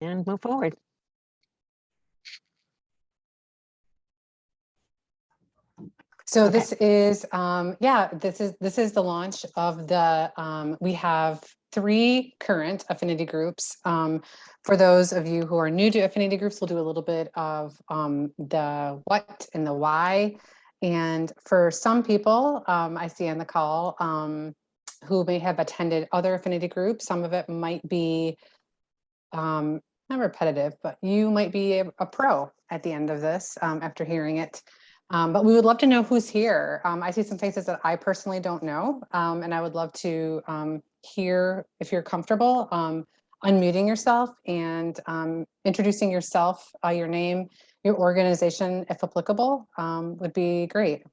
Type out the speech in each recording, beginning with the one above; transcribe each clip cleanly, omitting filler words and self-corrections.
and move forward. So this is, this is the launch of the, we have 3 current affinity groups. For those of you who are new to affinity groups, we'll do a little bit of the what and the why. And for some people I see on the call who may have attended other affinity groups, some of it might be not repetitive, but you might be a pro at the end of this after hearing it. But we would love to know who's here. I see some faces that I personally don't know, and I would love to hear, if you're comfortable, unmuting yourself and introducing yourself, your name, your organization, if applicable, would be great.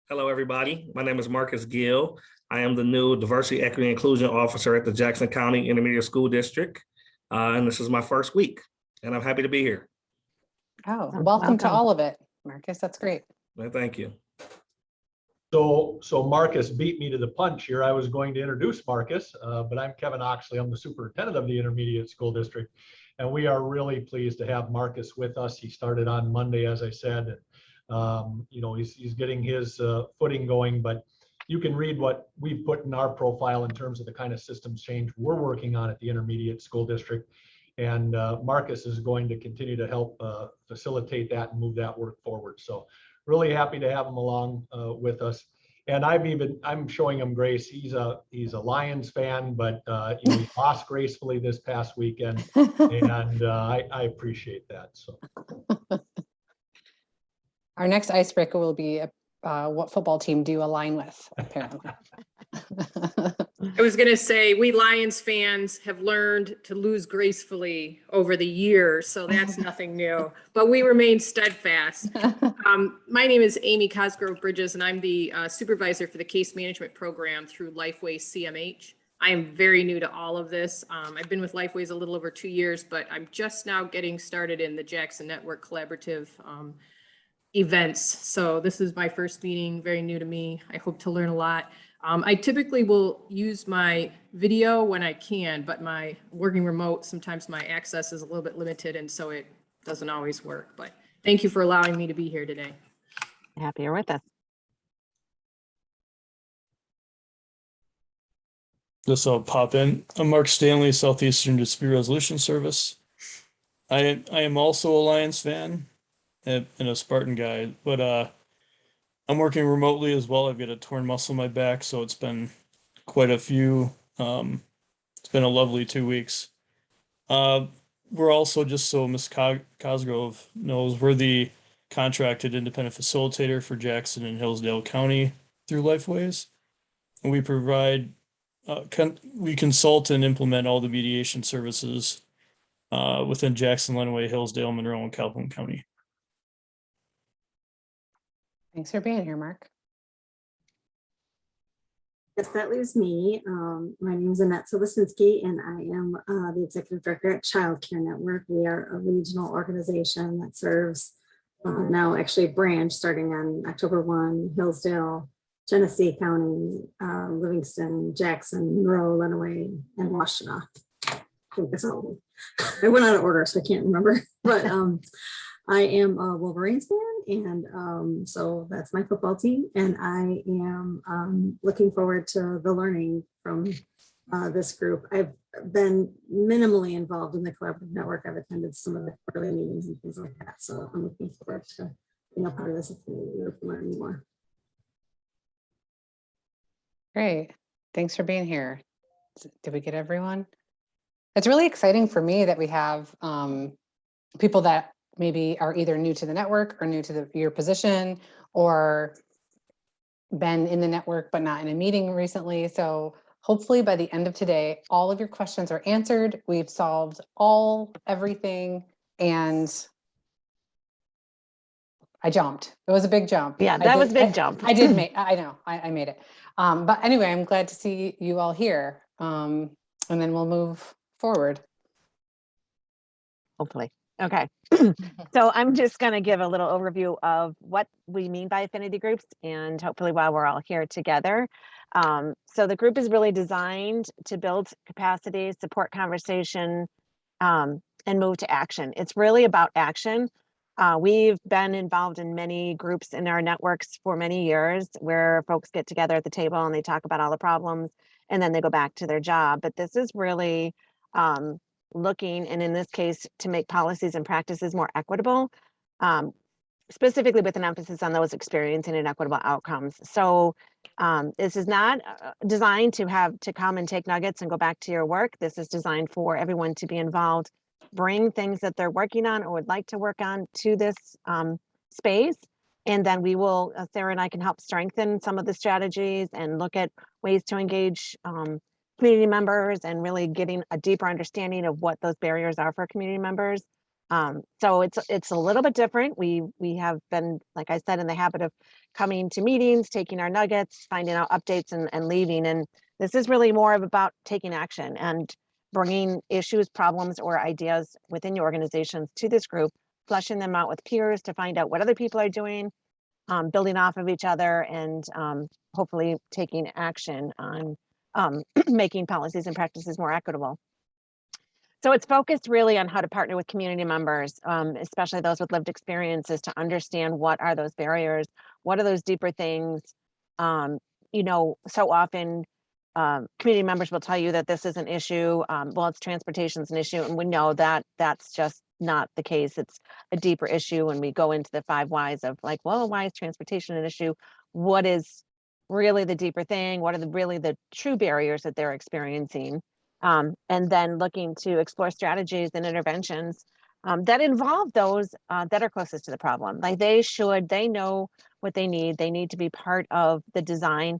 Hello, everybody. My name is Marcus Gill. I am the new Diversity, Equity, and Inclusion Officer at the Jackson County Intermediate School District, and this is my first week. And I'm happy to be here. Oh, welcome to all of it, Marcus. That's great. Well, thank you. So Marcus beat me to the punch here. I was going to introduce Marcus, but I'm Kevin Oxley. I'm the superintendent of the Intermediate School District. And we are really pleased to have Marcus with us. He started on Monday, as I said. You know, he's getting his footing going, but you can read what we've put in our profile in terms of the kind of systems change we're working on at the Intermediate School District. And Marcus is going to continue to help facilitate that and move that work forward. So really happy to have him along with us. And I'm showing him grace. He's a Lions fan, but you know, he lost gracefully this past weekend, and I appreciate that. So our next icebreaker will be what football team do you align with, apparently. I was going to say, we Lions fans have learned to lose gracefully over the years, so that's nothing new, but we remain steadfast. My name is Amy Cosgrove Bridges, and I'm the supervisor for the case management program through Lifeway CMH. I am very new to all of this. I've been with Lifeways a little over 2 years, but I'm just now getting started in the Jackson Network Collaborative events. So this is my first meeting, very new to me. I hope to learn a lot. I typically will use my video when I can, but my working remote, sometimes my access is a little bit limited, and so it doesn't always work. But thank you for allowing me to be here today. Happy you're with us. This will pop in. I'm Mark Stanley, Southeastern Dispute Resolution Service. I am also a Lions fan and a Spartan guy, but I'm working remotely as well. I've got a torn muscle in my back, so it's been quite a few. It's been a lovely 2 weeks. We're also, just so Ms. Cosgrove knows, we're the contracted independent facilitator for Jackson and Hillsdale County through Lifeways. And we provide, we consult and implement all the mediation services within Jackson, Lenawee, Hillsdale, Monroe, and Calhoun County. Thanks for being here, Mark. Yes, that leaves me. My name is Annette Sobosinski, and I am the executive director at Child Care Network. We are a regional organization that serves now actually a branch starting on October 1, Hillsdale, Genesee County, Livingston, Jackson, Monroe, Lenawee, and Washtenaw. I think that's all. I went out of order, so I can't remember. But I am a Wolverines fan, and so that's my football team. And I am looking forward to the learning from this group. I've been minimally involved in the collaborative network. I've attended some of the quarterly meetings and things like that. So I'm looking forward to being a part of this group and learning more. Great. Thanks for being here. Did we get everyone? It's really exciting for me that we have people that maybe are either new to the network or new to your position, or been in the network but not in a meeting recently. So hopefully by the end of today, all of your questions are answered. We've solved everything, and I jumped. It was a big jump. Yeah, that was a big jump. I did make, I know, I made it. But anyway, I'm glad to see you all here. And then we'll move forward. Hopefully. Okay. So I'm just going to give a little overview of what we mean by affinity groups, and hopefully while we're all here together. So the group is really designed to build capacity, support conversation, and move to action. It's really about action. We've been involved in many groups in our networks for many years where folks get together at the table and they talk about all the problems and then they go back to their job. But this is really looking, and in this case, to make policies and practices more equitable, specifically with an emphasis on those experiencing inequitable outcomes. So this is not designed to come and take nuggets and go back to your work. This is designed for everyone to be involved, bring things that they're working on or would like to work on to this space. And then we will, Sarah and I can help strengthen some of the strategies and look at ways to engage community members and really getting a deeper understanding of what those barriers are for community members. So it's a little bit different. We have been, like I said, in the habit of coming to meetings, taking our nuggets, finding out updates and leaving. And this is really more of about taking action and bringing issues, problems, or ideas within your organizations to this group, fleshing them out with peers to find out what other people are doing, building off of each other, and hopefully taking action on making policies and practices more equitable. So it's focused really on how to partner with community members, especially those with lived experiences, to understand what are those barriers, what are those deeper things. You know, so often community members will tell you that this is an issue. Well, it's transportation is an issue, and we know that that's just not the case. It's a deeper issue when we go into the 5 whys of like, well, why is transportation an issue? What is really the deeper thing? What are really the true barriers that they're experiencing? And then looking to explore strategies and interventions that involve those that are closest to the problem. Like they know what they need. They need to be part of the design.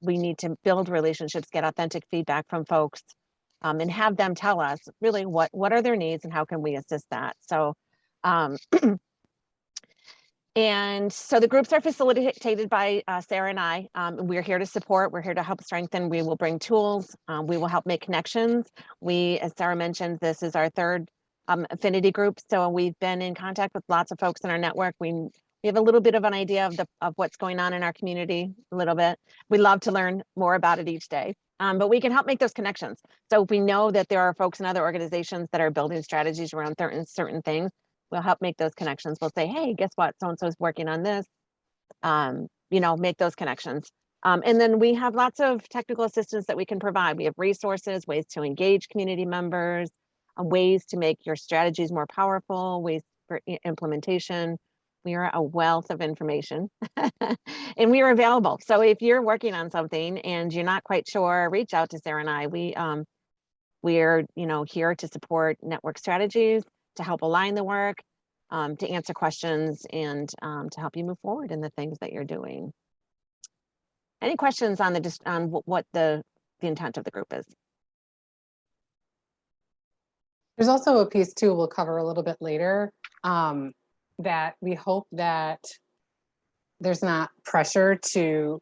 We need to build relationships, get authentic feedback from folks, and have them tell us really what are their needs and how can we assist that. So and so the groups are facilitated by Sarah and I. We're here to support, we're here to help strengthen. We will bring tools, we will help make connections. As Sarah mentioned, this is our third affinity group. So we've been in contact with lots of folks in our network. We have a little bit of an idea of what's going on in our community, a little bit. We love to learn more about it each day, but we can help make those connections. So if we know that there are folks in other organizations that are building strategies around certain things, we'll help make those connections. We'll say, hey, guess what? So-and-so is working on this, you know, make those connections. And then we have lots of technical assistance that we can provide. We have resources, ways to engage community members, ways to make your strategies more powerful, ways for implementation. We are a wealth of information and we are available. So if you're working on something and you're not quite sure, reach out to Sarah and I. We're, you know, here to support network strategies, to help align the work, to answer questions, and to help you move forward in the things that you're doing. Any questions on what the intent of the group is? There's also a piece too we'll cover a little bit later, that we hope that there's not pressure to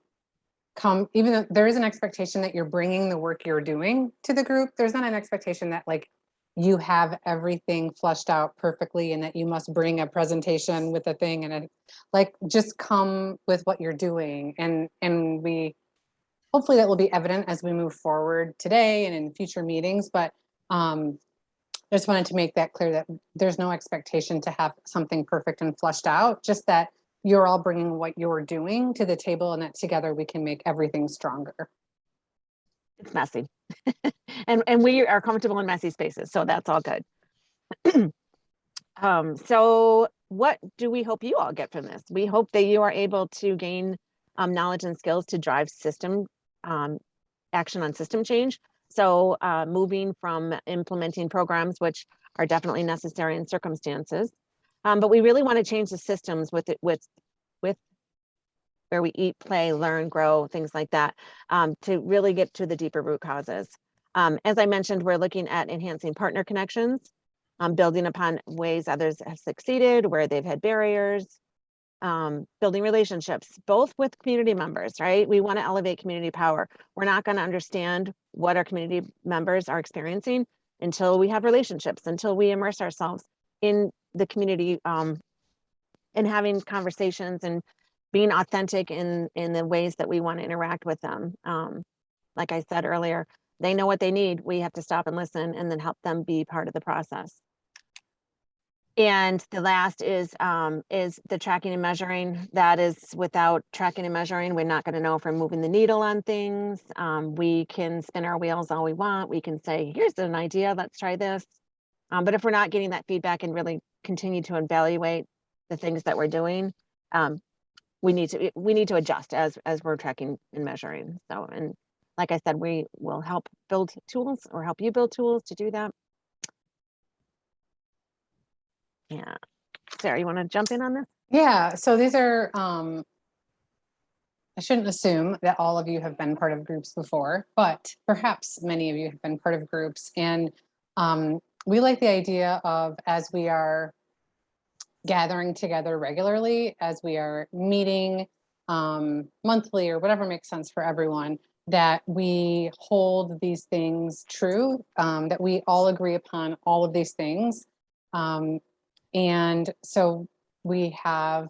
come, even though there is an expectation that you're bringing the work you're doing to the group. There's not an expectation that like you have everything fleshed out perfectly and that you must bring a presentation with a thing and like just come with what you're doing. And we hopefully that will be evident as we move forward today and in future meetings. But I just wanted to make that clear that there's no expectation to have something perfect and fleshed out, just that you're all bringing what you're doing to the table and that together we can make everything stronger. It's messy. and we are comfortable in messy spaces, so that's all good. So what do we hope you all get from this? We hope that you are able to gain knowledge and skills to drive system action on system change. So moving from implementing programs, which are definitely necessary in circumstances, but we really want to change the systems with where we eat, play, learn, grow, things like that, to really get to the deeper root causes. As I mentioned, we're looking at enhancing partner connections, building upon ways others have succeeded, where they've had barriers, building relationships, both with community members, right? We want to elevate community power. We're not going to understand what our community members are experiencing until we have relationships, until we immerse ourselves in the community, and having conversations and being authentic in the ways that we want to interact with them. Like I said earlier, they know what they need. We have to stop and listen and then help them be part of the process. And the last is the tracking and measuring. That is, without tracking and measuring, we're not going to know if we're moving the needle on things. We can spin our wheels all we want. We can say, here's an idea, let's try this. But if we're not getting that feedback and really continue to evaluate the things that we're doing, we need to adjust as we're tracking and measuring. So, and like I said, we will help build tools or help you build tools to do that. Yeah. Sarah, you want to jump in on this? Yeah, so these are, I shouldn't assume that all of you have been part of groups before, but perhaps many of you have been part of groups. And we like the idea of, as we are gathering together regularly, as we are meeting monthly or whatever makes sense for everyone, that we hold these things true, that we all agree upon all of these things. And so we have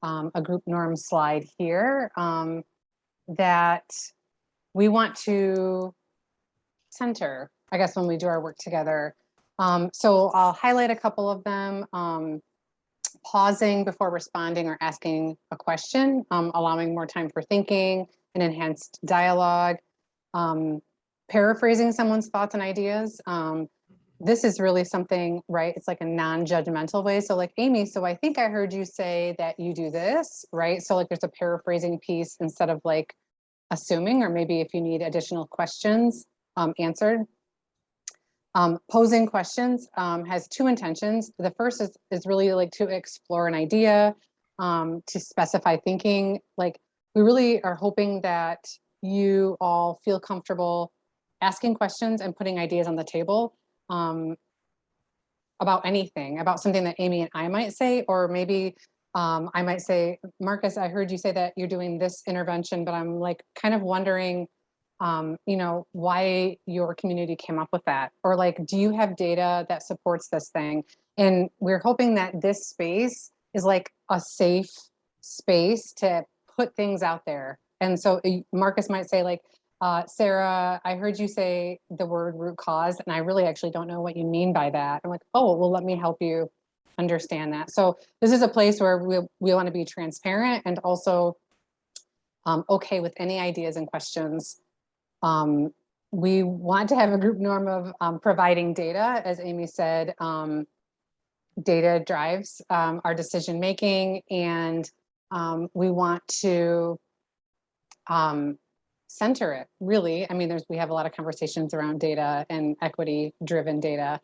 a group norm slide here that we want to center, I guess, when we do our work together. So I'll highlight a couple of them. Pausing before responding or asking a question, allowing more time for thinking and enhanced dialogue, paraphrasing someone's thoughts and ideas. This is really something, right? It's like a non-judgmental way. So like, Amy, so I think I heard you say that you do this, right? So like there's a paraphrasing piece instead of like assuming, or maybe if you need additional questions answered. Posing questions has two intentions. The first is really like to explore an idea, to specify thinking. Like we really are hoping that you all feel comfortable asking questions and putting ideas on the table about anything, about something that Amy and I might say, or maybe I might say, Marcus, I heard you say that you're doing this intervention, but I'm like kind of wondering, you know, why your community came up with that, or like, do you have data that supports this thing? And we're hoping that this space is like a safe space to put things out there. And so Marcus might say like, Sarah, I heard you say the word root cause, and I really actually don't know what you mean by that. I'm like, oh, well, let me help you understand that. So this is a place where we want to be transparent and also okay with any ideas and questions. We want to have a group norm of providing data. As Amy said, data drives our decision making, and we want to center it, really. I mean, we have a lot of conversations around data and equity driven data.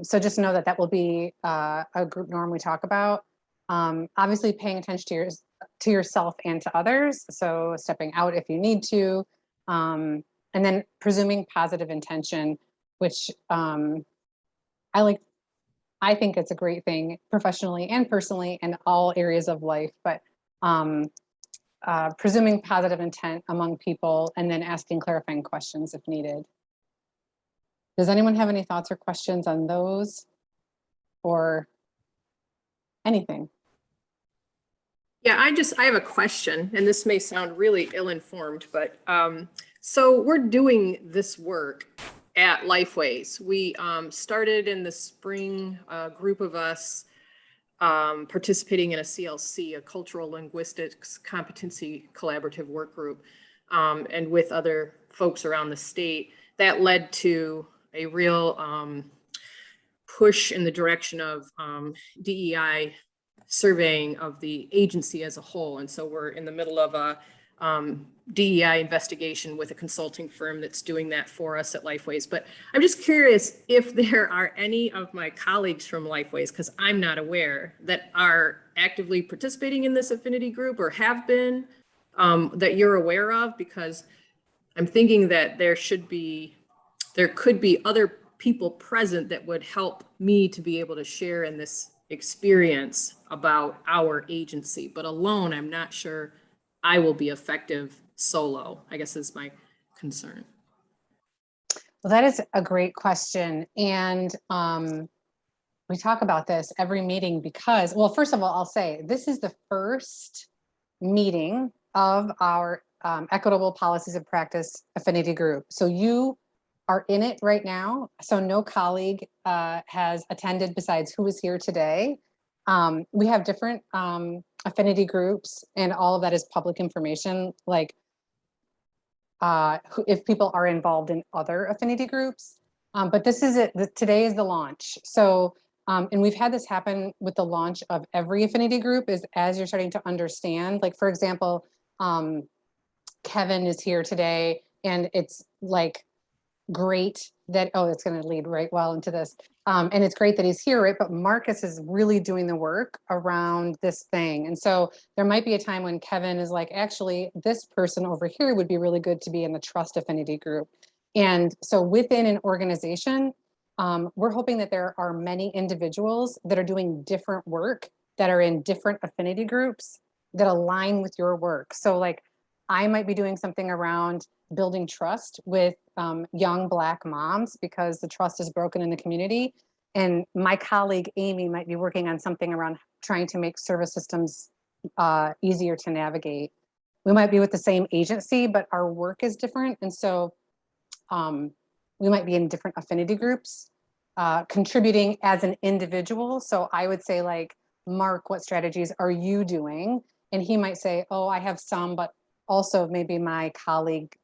So just know that that will be a group norm we talk about. Obviously paying attention to yourself and to others. So stepping out if you need to. And then presuming positive intention, which I think it's a great thing professionally and personally in all areas of life, but presuming positive intent among people and then asking clarifying questions if needed. Does anyone have any thoughts or questions on those or anything? Yeah, I have a question, and this may sound really ill-informed, but so we're doing this work at Lifeways. We started in the spring, a group of us participating in a CLC, a Cultural Linguistics Competency Collaborative Work Group, and with other folks around the state. That led to a real push in the direction of DEI surveying of the agency as a whole. And so we're in the middle of a DEI investigation with a consulting firm that's doing that for us at Lifeways. But I'm just curious if there are any of my colleagues from Lifeways, because I'm not aware, that are actively participating in this affinity group or have been, that you're aware of, because I'm thinking that there could be other people present that would help me to be able to share in this experience about our agency. But alone, I'm not sure I will be effective solo, I guess is my concern. Well, that is a great question. And we talk about this every meeting because, well, first of all, I'll say this is the first meeting of our Equitable Policies of Practice Affinity Group. So you are in it right now. So no colleague has attended besides who is here today. We have different affinity groups, and all of that is public information, like if people are involved in other affinity groups. But this is it. Today is the launch. So, and we've had this happen with the launch of every affinity group, is as you're starting to understand, like, for example, Kevin is here today, and it's like great that, oh, it's going to lead right well into this. And it's great that he's here, right? But Marcus is really doing the work around this thing. And so there might be a time when Kevin is like, actually, this person over here would be really good to be in the trust affinity group. And so within an organization, we're hoping that there are many individuals that are doing different work, that are in different affinity groups that align with your work. So like, I might be doing something around building trust with young Black moms because the trust is broken in the community. And my colleague, Amy, might be working on something around trying to make service systems easier to navigate. We might be with the same agency, but our work is different. And so we might be in different affinity groups, contributing as an individual. So I would say, like, Mark, what strategies are you doing? And he might say, oh, I have some, but also maybe my colleague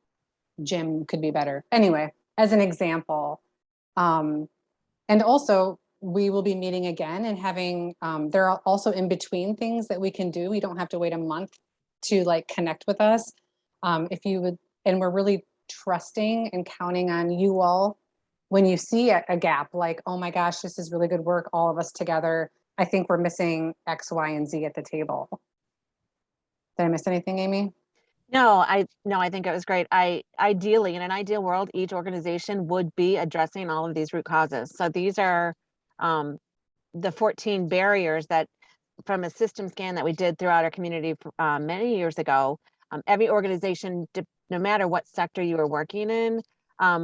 Jim could be better. Anyway, as an example. And also we will be meeting again and having, there are also in between things that we can do. You don't have to wait a month to like connect with us. If you would, and we're really trusting and counting on you all when you see a gap, like, oh my gosh, this is really good work, all of us together. I think we're missing X, Y, and Z at the table. Did I miss anything, Amy? No, I think it was great. Ideally, in an ideal world, each organization would be addressing all of these root causes. So these are the 14 barriers that, from a system scan that we did throughout our community many years ago, every organization, no matter what sector you were working in,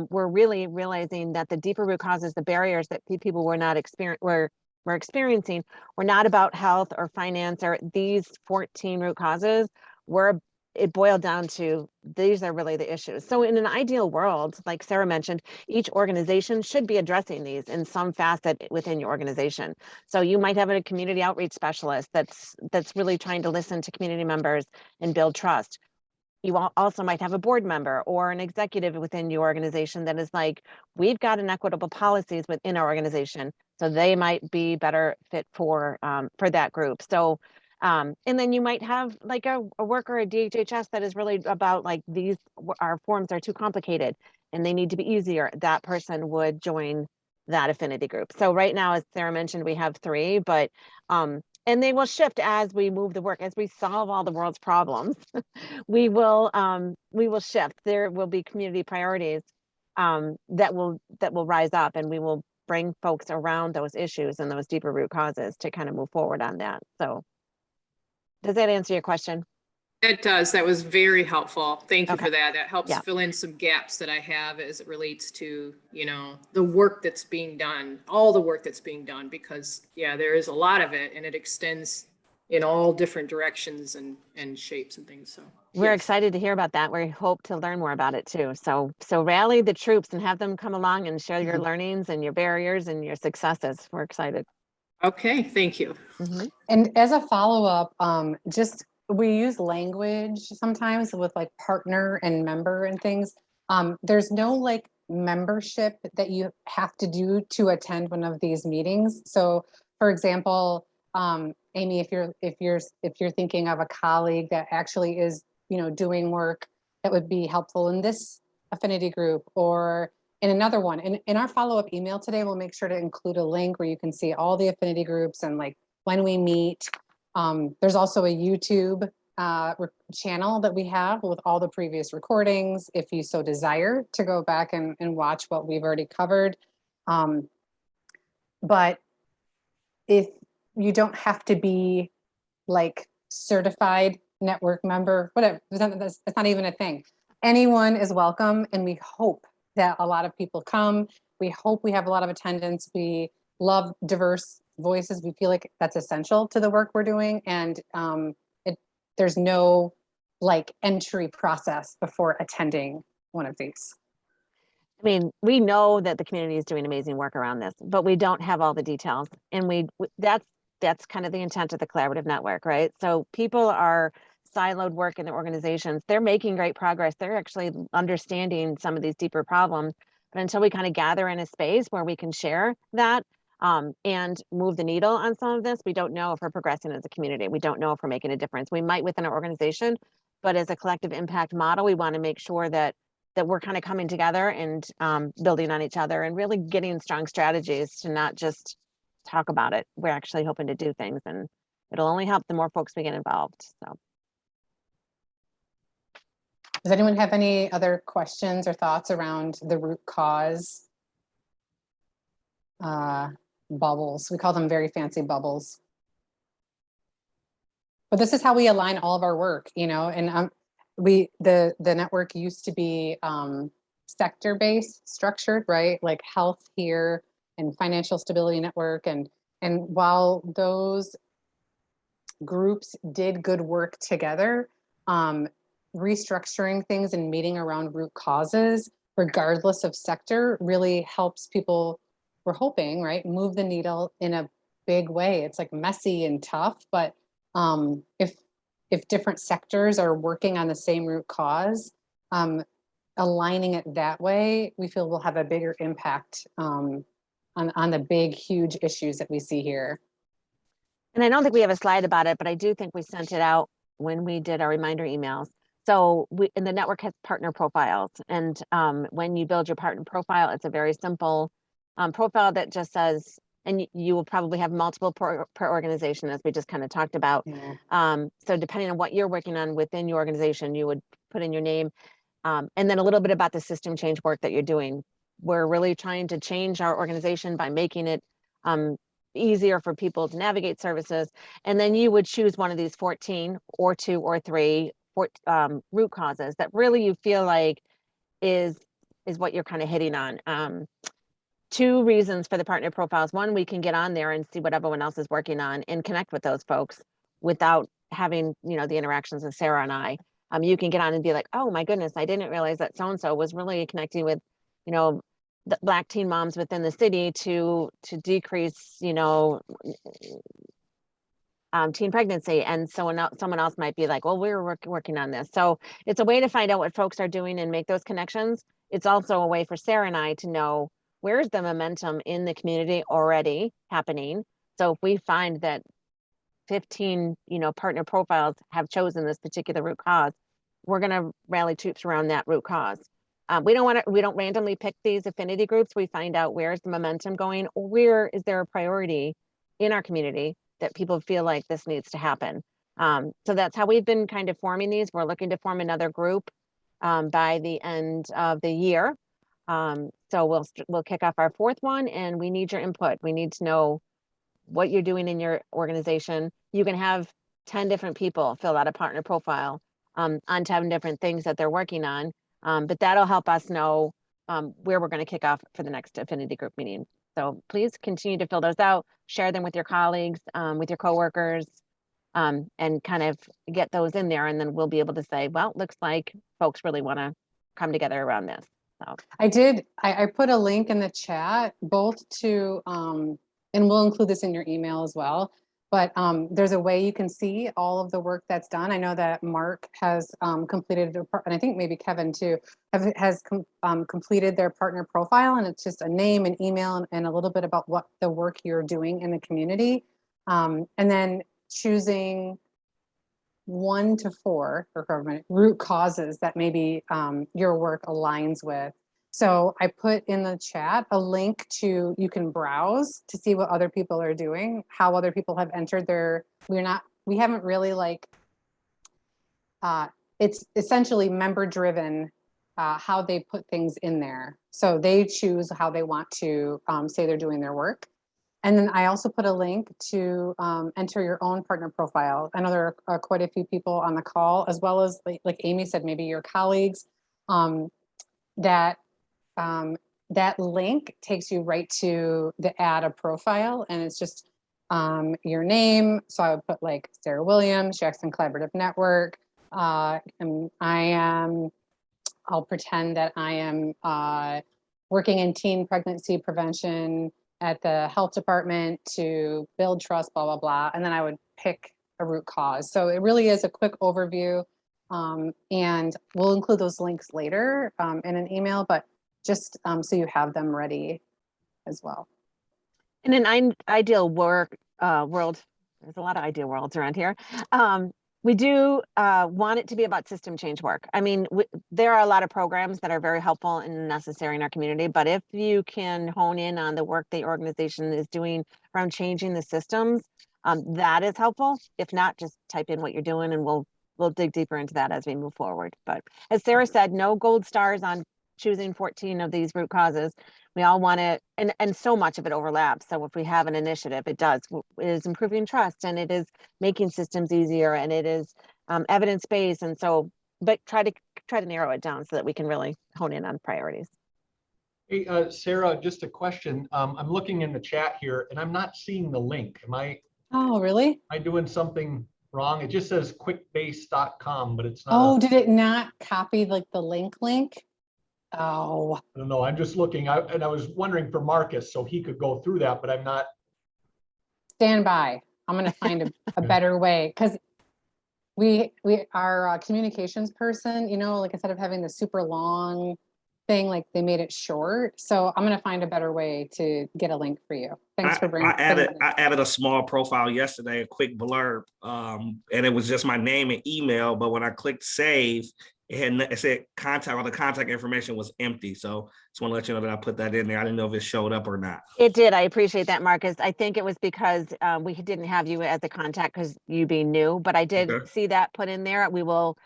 we're really realizing that the deeper root causes, the barriers that people were not experiencing, were not about health or finance, or these 14 root causes were, it boiled down to, these are really the issues. So in an ideal world, like Sarah mentioned, each organization should be addressing these in some facet within your organization. So you might have a community outreach specialist that's really trying to listen to community members and build trust. You also might have a board member or an executive within your organization that is like, we've got inequitable policies within our organization, so they might be better fit for that group. So and then you might have like a worker at DHHS that is really about, like, our forms are too complicated and they need to be easier. That person would join that affinity group. So right now, as Sarah mentioned, we have 3, but and they will shift as we move the work, as we solve all the world's problems. we will shift. There will be community priorities that will rise up, and we will bring folks around those issues and those deeper root causes to kind of move forward on that. So does that answer your question? It does. That was very helpful. Thank you Okay. for that. That helps Yeah. fill in some gaps that I have as it relates to, the work that's being done, all the work that's being done, because yeah, there is a lot of it and it extends in all different directions and shapes and things. So We're yes. excited to hear about that. We hope to learn more about it too. So rally the troops and have them come along and share your learnings and your barriers and your successes. We're excited. Okay, thank you. Mm-hmm. And as a follow-up, just, we use language sometimes with like partner and member and things. There's no like membership that you have to do to attend one of these meetings. So for example, Amy, if you're thinking of a colleague that actually is, doing work that would be helpful in this affinity group or in another one, in our follow-up email today, we'll make sure to include a link where you can see all the affinity groups and like when we meet. There's also a YouTube channel that we have with all the previous recordings, if you so desire to go back and watch what we've already covered. But if you don't have to be like certified network member, whatever, it's not even a thing. Anyone is welcome, and we hope that a lot of people come. We hope we have a lot of attendance. We love diverse voices. We feel like that's essential to the work we're doing. And there's no like entry process before attending one of these. I mean, we know that the community is doing amazing work around this, but we don't have all the details. And that's kind of the intent of the collaborative network, right? So people are siloed work in their organizations. They're making great progress. They're actually understanding some of these deeper problems. But until we kind of gather in a space where we can share that and move the needle on some of this, we don't know if we're progressing as a community. We don't know if we're making a difference. We might within our organization, but as a collective impact model, we want to make sure that we're kind of coming together and building on each other and really getting strong strategies to not just talk about it. We're actually hoping to do things, and it'll only help the more folks we get involved. So, does anyone have any other questions or thoughts around the root cause bubbles? We call them very fancy bubbles. But this is how we align all of our work, you know, and the network used to be sector-based structured, right? Like health here and financial stability network. And while those groups did good work together, restructuring things and meeting around root causes, regardless of sector, really helps people, we're hoping, right, move the needle in a big way. It's like messy and tough, but if different sectors are working on the same root cause, aligning it that way, we feel will have a bigger impact on the big, huge issues that we see here. and I don't think we have a slide about it, but I do think we sent it out when we did our reminder emails. So and the network has partner profiles, and when you build your partner profile, it's a very simple profile that just says, and you will probably have multiple per organization, as we just kind of talked about. Yeah. So depending on what you're working on within your organization, you would put in your name, and then a little bit about the system change work that you're doing. We're really trying to change our organization by making it easier for people to navigate services. And then you would choose one of these 14 or 2 or 3 root causes that really you feel like is what you're kind of hitting on. 2 reasons for the partner profiles. One, we can get on there and see what everyone else is working on and connect with those folks without having, you know, the interactions with Sarah and I. You can get on and be like, oh my goodness, I didn't realize that so-and-so was really connecting with, you know, the Black teen moms within the city to decrease, you know, teen pregnancy. And so someone else might be like, well, we're working on this. So it's a way to find out what folks are doing and make those connections. It's also a way for Sarah and I to know where's the momentum in the community already happening. So if we find that 15, you know, partner profiles have chosen this particular root cause, we're going to rally troops around that root cause. We don't randomly pick these affinity groups. We find out where's the momentum going, or where is there a priority in our community that people feel like this needs to happen. So that's how we've been kind of forming these. We're looking to form another group by the end of the year. So we'll kick off our 4th one, and we need your input. We need to know what you're doing in your organization. You can have 10 different people fill out a partner profile on 10 different things that they're working on. But that'll help us know where we're going to kick off for the next affinity group meeting. So please continue to fill those out, share them with your colleagues, with your coworkers, and kind of get those in there. And then we'll be able to say, well, looks like folks really want to come together around this. So I put a link in the chat, both to, and we'll include this in your email as well, but there's a way you can see all of the work that's done. I know that Mark has completed, and I think maybe Kevin too, has completed their partner profile, and it's just a name and email and a little bit about what the work you're doing in the community. And then choosing 1 to 4 or root causes that maybe your work aligns with. So I put in the chat a link to, you can browse to see what other people are doing, how other people have entered their, we haven't really like, it's essentially member driven, how they put things in there. So they choose how they want to say they're doing their work. And then I also put a link to enter your own partner profile. I know there are quite a few people on the call, as well as like Amy said, maybe your colleagues that that link takes you right to the add a profile, and it's just your name. So I would put like Sarah Williams, Jackson Collaborative Network. And I'll pretend that I am working in teen pregnancy prevention at the health department to build trust, blah, blah, blah. And then I would pick a root cause. So it really is a quick overview. And we'll include those links later in an email, but just so you have them ready as well. In an ideal world, there's a lot of ideal worlds around here. We do want it to be about system change work. I mean, there are a lot of programs that are very helpful and necessary in our community, but if you can hone in on the work the organization is doing around changing the systems, that is helpful. If not, just type in what you're doing and we'll dig deeper into that as we move forward. But as Sarah said, no gold stars on choosing 14 of these root causes. We all want it, and so much of it overlaps. So if we have an initiative, it is improving trust, and it is making systems easier, and it is evidence-based. And so, but try to narrow it down so that we can really hone in on priorities. Hey, Sarah, just a question. I'm looking in the chat here and I'm not seeing the link. Oh, really? Am I doing something wrong? It just says quickbase.com, but it's not. Oh, did it not copy like the link? Oh, I don't know. I'm just looking. I was wondering for Marcus so he could go through that, but I'm not. stand by. I'm going to find a better way, because we our communications person, like instead of having the super long thing, like they made it short. So I'm going to find a better way to get a link for you. Thanks for bringing. I added a small profile yesterday, a quick blurb, and it was just my name and email. But when I clicked save, it said contact, or the contact information was empty. So just want to let you know that I put that in there. I didn't know if it showed up or not. It did. I appreciate that, Marcus. I think it was because we didn't have you as a contact because you being new, but I did see that put in there. We will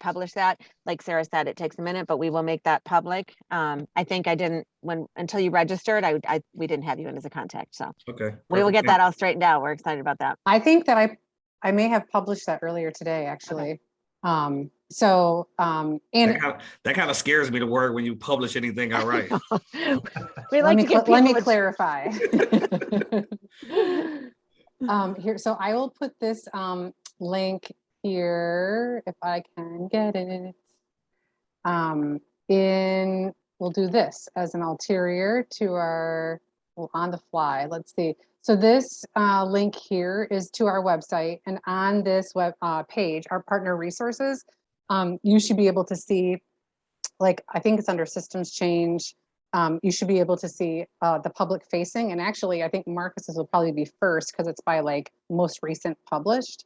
publish that. Like Sarah said, it takes a minute, but we will make that public. I think I didn't until you registered. We didn't have you in as a contact, so we will get that all straightened out. We're excited about that. I think that I may have published that earlier today, actually. Okay. And that kind of scares me, the word when you publish anything I write. Let me clarify. Here, so I will put this link here if I can get it. We'll do this as an ulterior to our on the fly. Let's see. So this link here is to our website, and on this web page, our partner resources, you should be able to see, like, I think it's under systems change. You should be able to see the public facing, and actually I think Marcus's will probably be first because it's by like most recent published.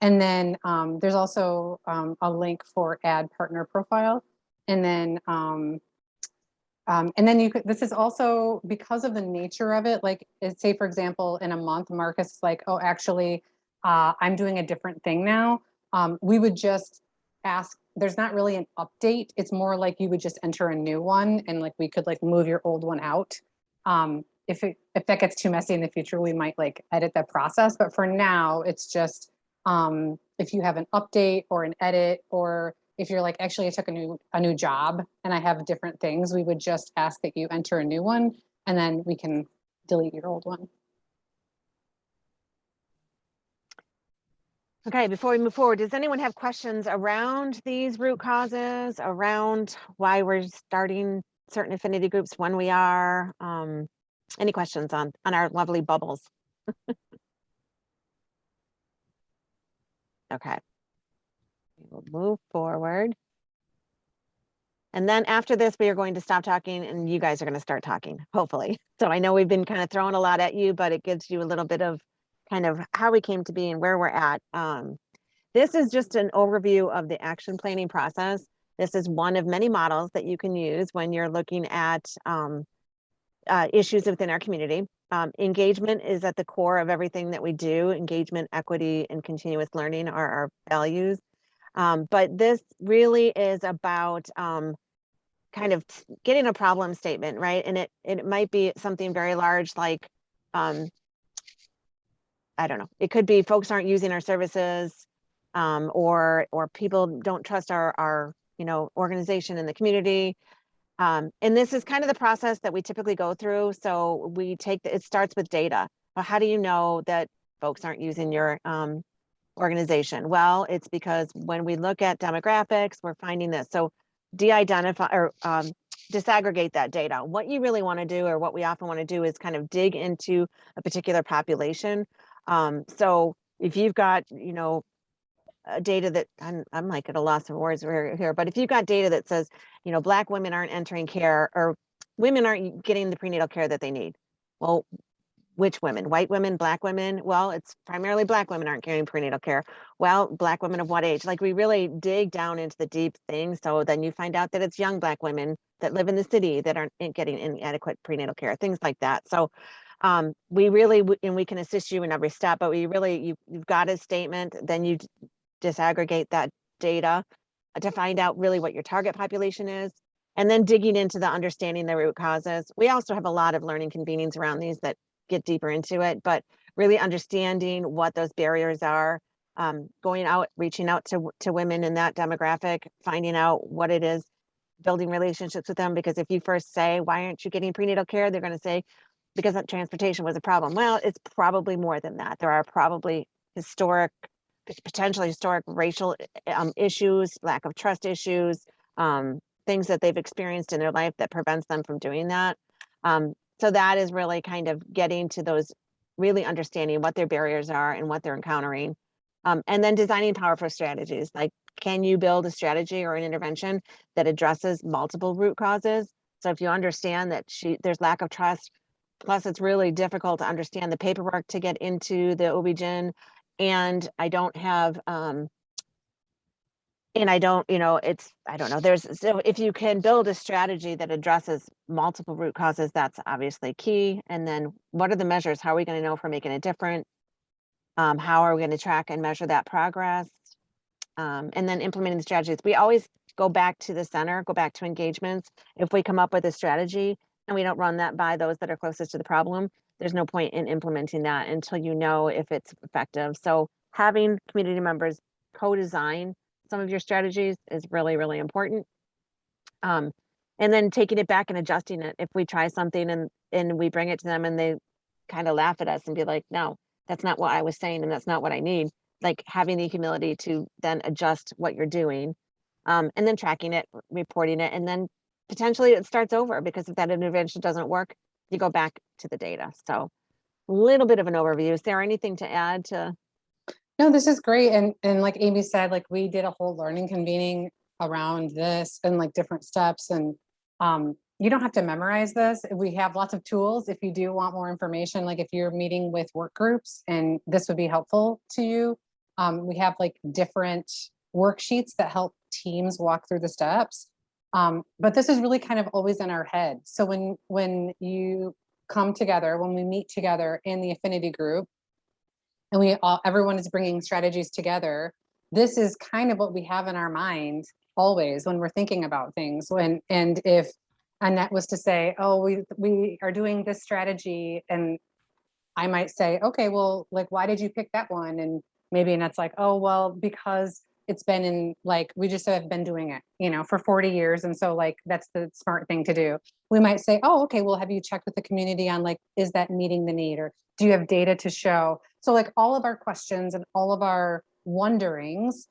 And then there's also a link for add partner profile. And then you could, this is also because of the nature of it, like say for example, in a month, Marcus is like, oh, actually, I'm doing a different thing now. We would just ask, there's not really an update. It's more like you would just enter a new one, and like we could like move your old one out. If that gets too messy in the future, we might like edit that process. But for now, it's just if you have an update or an edit, or if you're like, actually I took a new job and I have different things, we would just ask that you enter a new one, and then we can delete your old one. Okay, before we move forward, does anyone have questions around these root causes, around why we're starting certain affinity groups when we are? Any questions on our lovely bubbles? Okay, we'll move forward. And then after this, we are going to stop talking and you guys are going to start talking, hopefully. So I know we've been kind of throwing a lot at you, but it gives you a little bit of kind of how we came to be and where we're at. This is just an overview of the action planning process. This is one of many models that you can use when you're looking at issues within our community. Engagement is at the core of everything that we do. Engagement, equity, and continuous learning are our values. But this really is about kind of getting a problem statement, right? And it might be something very large, like, I don't know, it could be folks aren't using our services, or people don't trust our organization in the community. And this is kind of the process that we typically go through. So it starts with data. Well, how do you know that folks aren't using your organization? Well, it's because when we look at demographics, we're finding this. So de-identify or disaggregate that data. What you really want to do, or what we often want to do, is kind of dig into a particular population. So if you've got, data that I'm like at a loss of words here, but if you've got data that says, Black women aren't entering care, or women aren't getting the prenatal care that they need. Well, which women? White women, Black women? Well, it's primarily Black women aren't getting prenatal care. Well, Black women of what age? Like, we really dig down into the deep things. So then you find out that it's young Black women that live in the city that aren't getting inadequate prenatal care, things like that. So we really, and we can assist you in every step, but you've got a statement, then you disaggregate that data to find out really what your target population is, and then digging into the understanding the root causes. We also have a lot of learning convenings around these that get deeper into it, but really understanding what those barriers are, going out, reaching out to women in that demographic, finding out what it is, building relationships with them. Because if you first say, why aren't you getting prenatal care? They're going to say, because that transportation was a problem. Well, it's probably more than that. There are probably potentially historic racial issues, lack of trust issues, things that they've experienced in their life that prevents them from doing that. So that is really kind of getting to those, really understanding what their barriers are and what they're encountering. And then designing powerful strategies. Like, can you build a strategy or an intervention that addresses multiple root causes? So if you understand that there's lack of trust, plus it's really difficult to understand the paperwork to get into the OB-GYN, and I don't have, and I don't, I don't know, so if you can build a strategy that addresses multiple root causes, that's obviously key. And then what are the measures? How are we going to know if we're making a difference? How are we going to track and measure that progress? And then implementing the strategies. We always go back to the center, go back to engagements. If we come up with a strategy and we don't run that by those that are closest to the problem, there's no point in implementing that until you know if it's effective. So having community members co-design some of your strategies is really, really important. And then taking it back and adjusting it. If we try something and we bring it to them and they kind of laugh at us and be like, no, that's not what I was saying, and that's not what I need. Like, having the humility to then adjust what you're doing, and then tracking it, reporting it, and then potentially it starts over, because if that intervention doesn't work, you go back to the data. So a little bit of an overview. Is there anything to add to? No, this is great. And like Amy said, like, we did a whole learning convening around this and like different steps. And you don't have to memorize this. We have lots of tools if you do want more information. Like, if you're meeting with work groups and this would be helpful to you, we have like different worksheets that help teams walk through the steps. But this is really kind of always in our head. So when you come together, when we meet together in the affinity group, and everyone is bringing strategies together, this is kind of what we have in our mind always when we're thinking about things. And if Annette was to say, oh, we are doing this strategy, and I might say, okay, well, like, why did you pick that one? And maybe Annette's like, oh, well, because it's been in, like, we just have been doing it, for 40 years. And so, like, that's the smart thing to do. We might say, oh, okay, well, have you checked with the community on, like, is that meeting the need? Or do you have data to show? So, like, all of our questions and all of our wonderings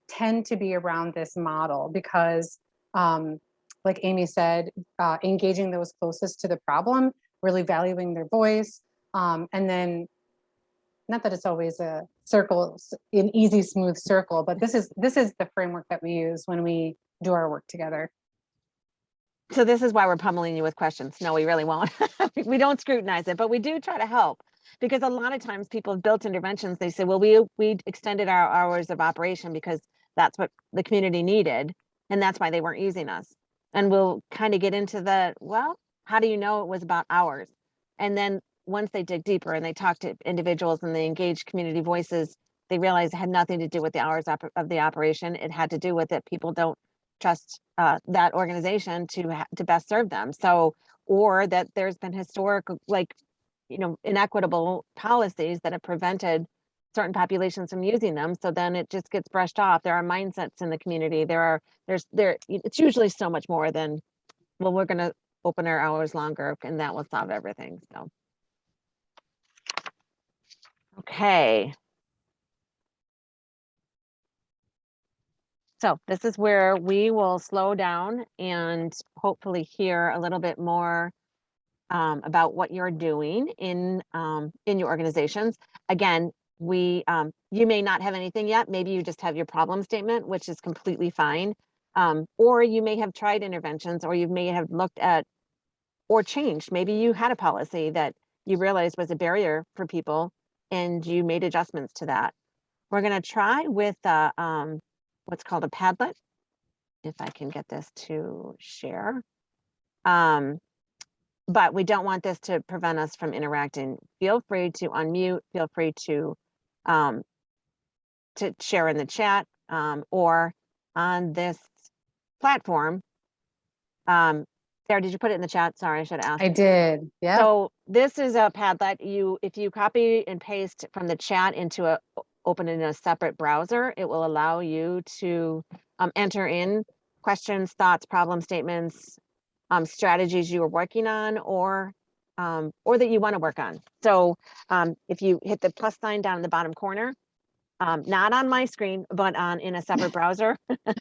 tend to be around this model, because like Amy said, engaging those closest to the problem, really valuing their voice, and then, not that it's always a circle, an easy, smooth circle, but this is the framework that we use when we do our work together. So this is why we're pummeling you with questions. No, we really won't. We don't scrutinize it, but we do try to help, because a lot of times people have built interventions. They say, well, we extended our hours of operation because that's what the community needed, and that's why they weren't using us. And we'll kind of get into well, how do you know it was about hours? And then once they dig deeper and they talk to individuals and they engage community voices, they realize it had nothing to do with the hours of the operation. It had to do with it. People don't trust that organization to best serve them. So, or that there's been historic, like, inequitable policies that have prevented certain populations from using them. So then it just gets brushed off. There are mindsets in the community. It's usually so much more than well, we're gonna open our hours longer and that will solve everything, so. Okay. So this is where we will slow down and hopefully hear a little bit more about what you're doing in your organizations. Again, you may not have anything yet. Maybe you just have your problem statement, which is completely fine. Or you may have tried interventions, or you may have looked at or changed. Maybe you had a policy that you realized was a barrier for people, and you made adjustments to that. We're going to try with what's called a Padlet, if I can get this to share. But we don't want this to prevent us from interacting. Feel free to unmute, feel free to share in the chat, or on this platform. Sarah, did you put it in the chat? Sorry, I should have asked. I did. Yeah. So this is a Padlet. If you copy and paste from the chat into open in a separate browser, it will allow you to enter in questions, thoughts, problem statements, strategies you are working on, or that you want to work on. So if you hit the plus sign down in the bottom corner, not on my screen, but in a separate browser.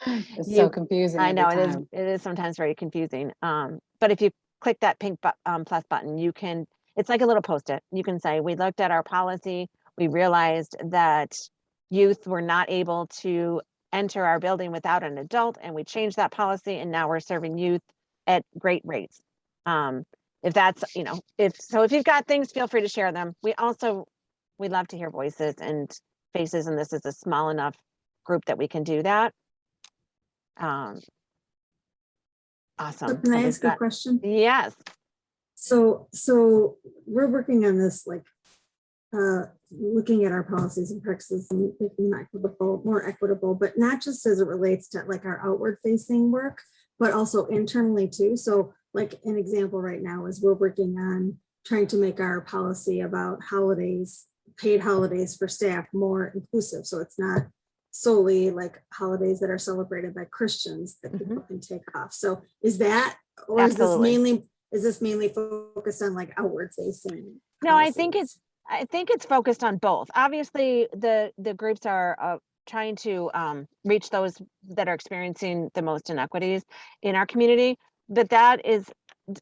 It's so confusing. I know every time. it is sometimes very confusing. But if you click that pink plus button, it's like a little post-it. You can say, we looked at our policy. We realized that youth were not able to enter our building without an adult, and we changed that policy, and now we're serving youth at great rates. If that's, if you've got things, feel free to share them. We love to hear voices and faces, and this is a small enough group that we can do that. Awesome. So can I ask a question? Yes. So we're working on this, like looking at our policies and practices and making them more equitable, but not just as it relates to like our outward facing work, but also internally too. So like an example right now is we're working on trying to make our policy about holidays, paid holidays for staff, more inclusive. So it's not solely like holidays that are celebrated by Christians that people can take off. So is that, or Absolutely. is this mainly focused on like outward facing? No, I think it's focused on both. Obviously, the groups are trying to reach those that are experiencing the most inequities in our community, but that is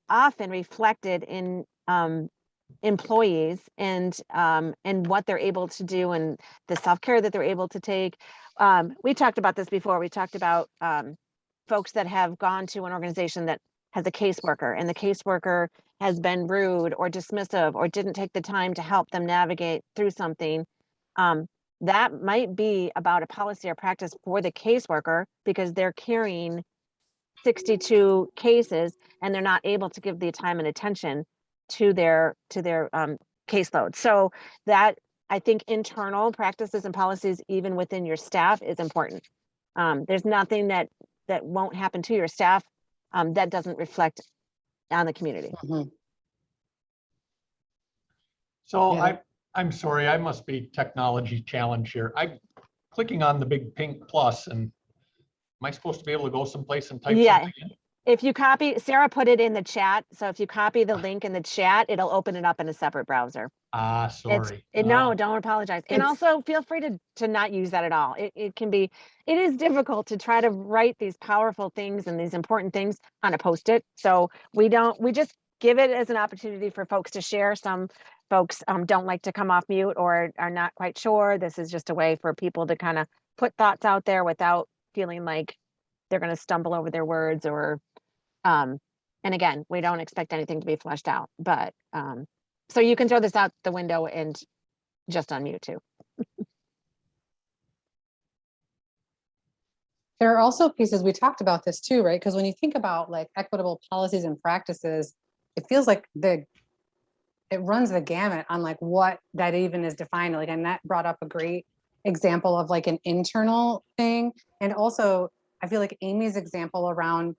often reflected in employees and what they're able to do and the self-care that they're able to take. We talked about this before. We talked about folks that have gone to an organization that has a caseworker, and the caseworker has been rude or dismissive or didn't take the time to help them navigate through something. That might be about a policy or practice for the caseworker because they're carrying 62 cases and they're not able to give the time and attention to their caseload. So that, I think, internal practices and policies, even within your staff, is important. There's nothing that won't happen to your staff that doesn't reflect on the community. So yeah. I'm sorry, I must be technology challenged here. I'm clicking on the big pink plus, and am I supposed to be able to go someplace and type something in? If you copy, Sarah put it in the chat. So if you copy the link in the chat, it'll open it up in a separate browser. Sorry. No, don't apologize. And also feel free to not use that at all. It is difficult to try to write these powerful things and these important things on a Post-it. So we just give it as an opportunity for folks to share. Some folks don't like to come off mute or are not quite sure. This is just a way for people to kind of put thoughts out there without feeling like they're going to stumble over their words or and again, we don't expect anything to be fleshed out, but so you can throw this out the window and just unmute too. There are also pieces, we talked about this too, right? Because when you think about like equitable policies and practices, it feels like it runs the gamut on like what that even is defined. Like Annette brought up a great example of like an internal thing. And also I feel like Amy's example around,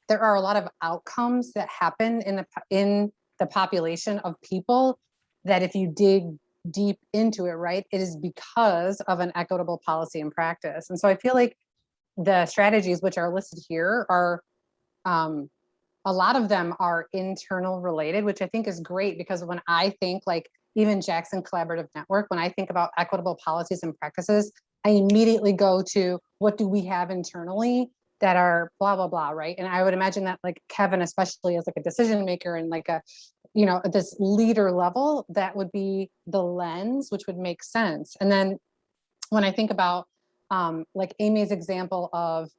there are a lot of outcomes that happen in the population of people that if you dig deep into it, right, it is because of an equitable policy and practice. And so I feel like the strategies which are listed here are a lot of them are internal related, which I think is great, because when I think like even Jackson Collaborative Network, when I think about equitable policies and practices, I immediately go to what do we have internally that are blah, blah, blah, right? And I would imagine that like Kevin, especially as like a decision maker and like a, you know, at this leader level, that would be the lens, which would make sense. And then when I think about like Amy's example of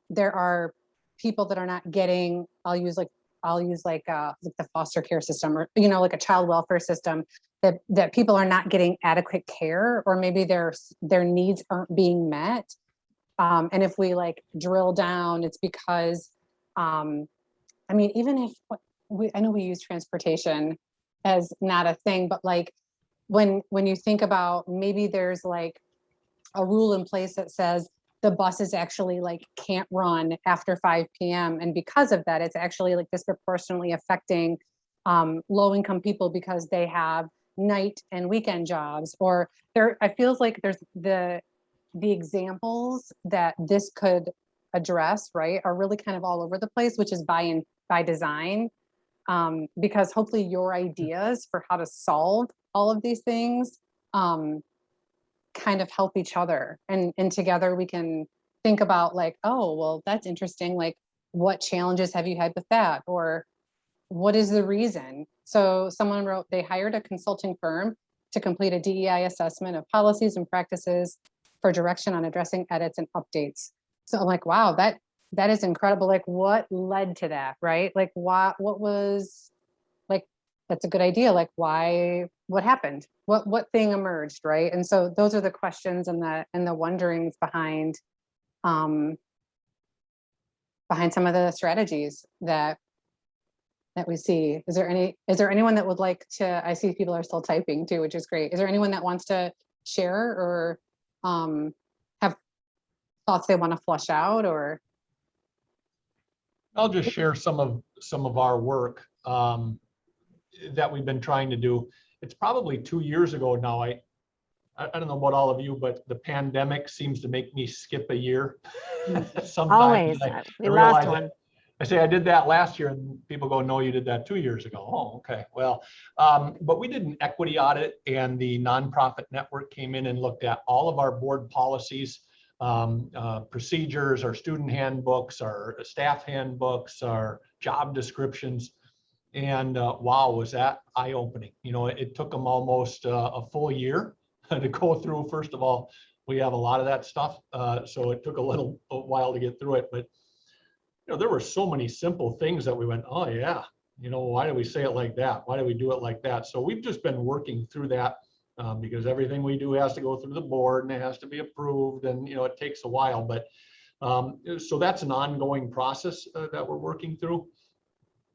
there are people that are not getting, I'll use like the foster care system, or, you know, like a child welfare system, that people are not getting adequate care, or maybe their needs aren't being met. And if we like drill down, it's because, I mean, even if I know we use transportation as not a thing, but like when you think about maybe there's like a rule in place that says the buses actually like can't run after 5 p.m. And because of that, it's actually like disproportionately affecting low-income people because they have night and weekend jobs. Or I feels like there's the examples that this could address, right, are really kind of all over the place, which is by design, because hopefully your ideas for how to solve all of these things kind of help each other, and together we can think about like, oh, well, that's interesting. Like, what challenges have you had with that? Or what is the reason? So someone wrote, they hired a consulting firm to complete a DEI assessment of policies and practices for direction on addressing edits and updates. So I'm like, wow, that is incredible. Like, what led to that, right? Like, what was like, that's a good idea. Like, why, what happened? What thing emerged, right? And so those are the questions and the wonderings behind some of the strategies that we see. Is there anyone that would like to, I see people are still typing too, which is great. Is there anyone that wants to share or have thoughts they want to flush out? Or I'll just share some of our work that we've been trying to do. It's probably 2 years ago now. I don't know about all of you, but the pandemic seems to make me skip a year. Sometimes Always. We lost one. I say I did that last year, and people go, no, you did that 2 years ago. Oh, okay. Well, but we did an equity audit, and the nonprofit network came in and looked at all of our board policies, procedures, our student handbooks, our staff handbooks, our job descriptions. And wow, was that eye-opening. You know, it took them almost a full year to go through. First of all, we have a lot of that stuff, so it took a while to get through it. But you know, there were so many simple things that we went, oh yeah, you know, why do we say it like that? Why do we do it like that? So we've just been working through that because everything we do has to go through the board and it has to be approved, and you know, it takes a while. But so that's an ongoing process that we're working through.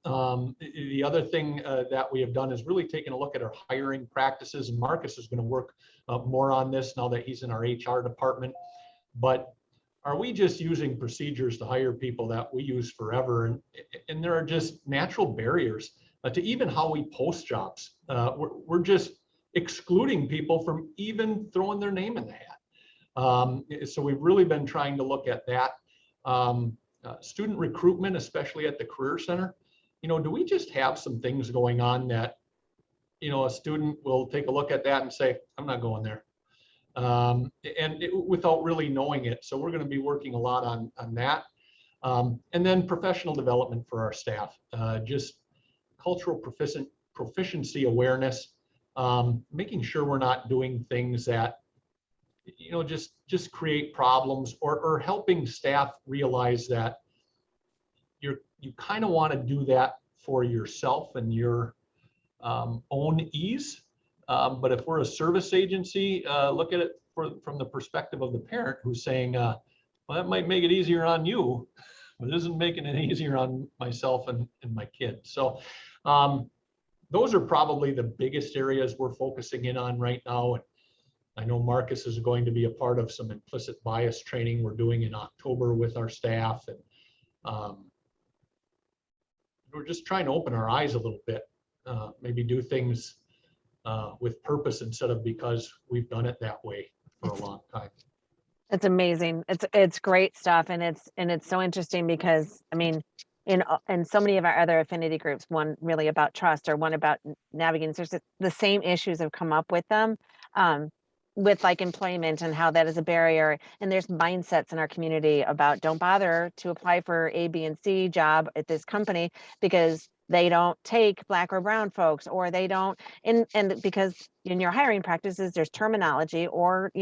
The other thing that we have done is really taken a look at our hiring practices, and Marcus is going to work more on this now that he's in our HR department. But are we just using procedures to hire people that we use forever? And there are just natural barriers to even how we post jobs. We're just excluding people from even throwing their name in the hat. So we've really been trying to look at that. Student recruitment, especially at the Career Center. You know, do we just have some things going on that, you know, a student will take a look at that and say, I'm not going there, without really knowing it. So we're going to be working a lot on that. And then professional development for our staff, just cultural proficiency awareness, making sure we're not doing things that, you know, just create problems, or helping staff realize that you kind of want to do that for yourself and your own ease. But if we're a service agency, look at it from the perspective of the parent who's saying, well, that might make it easier on you, but it isn't making it easier on myself and my kids. So those are probably the biggest areas we're focusing in on right now. And I know Marcus is going to be a part of some implicit bias training we're doing in October with our staff. And we're just trying to open our eyes a little bit, maybe do things with purpose instead of because we've done it that way for a long time. It's amazing. It's great stuff. And it's so interesting because, I mean, in so many of our other affinity groups, one really about trust or one about navigating, there's the same issues have come up with them. With like employment and how that is a barrier. And there's mindsets in our community about don't bother to apply for A, B, and C job at this company because they don't take Black or brown folks, or they don't, and because in your hiring practices, there's terminology or,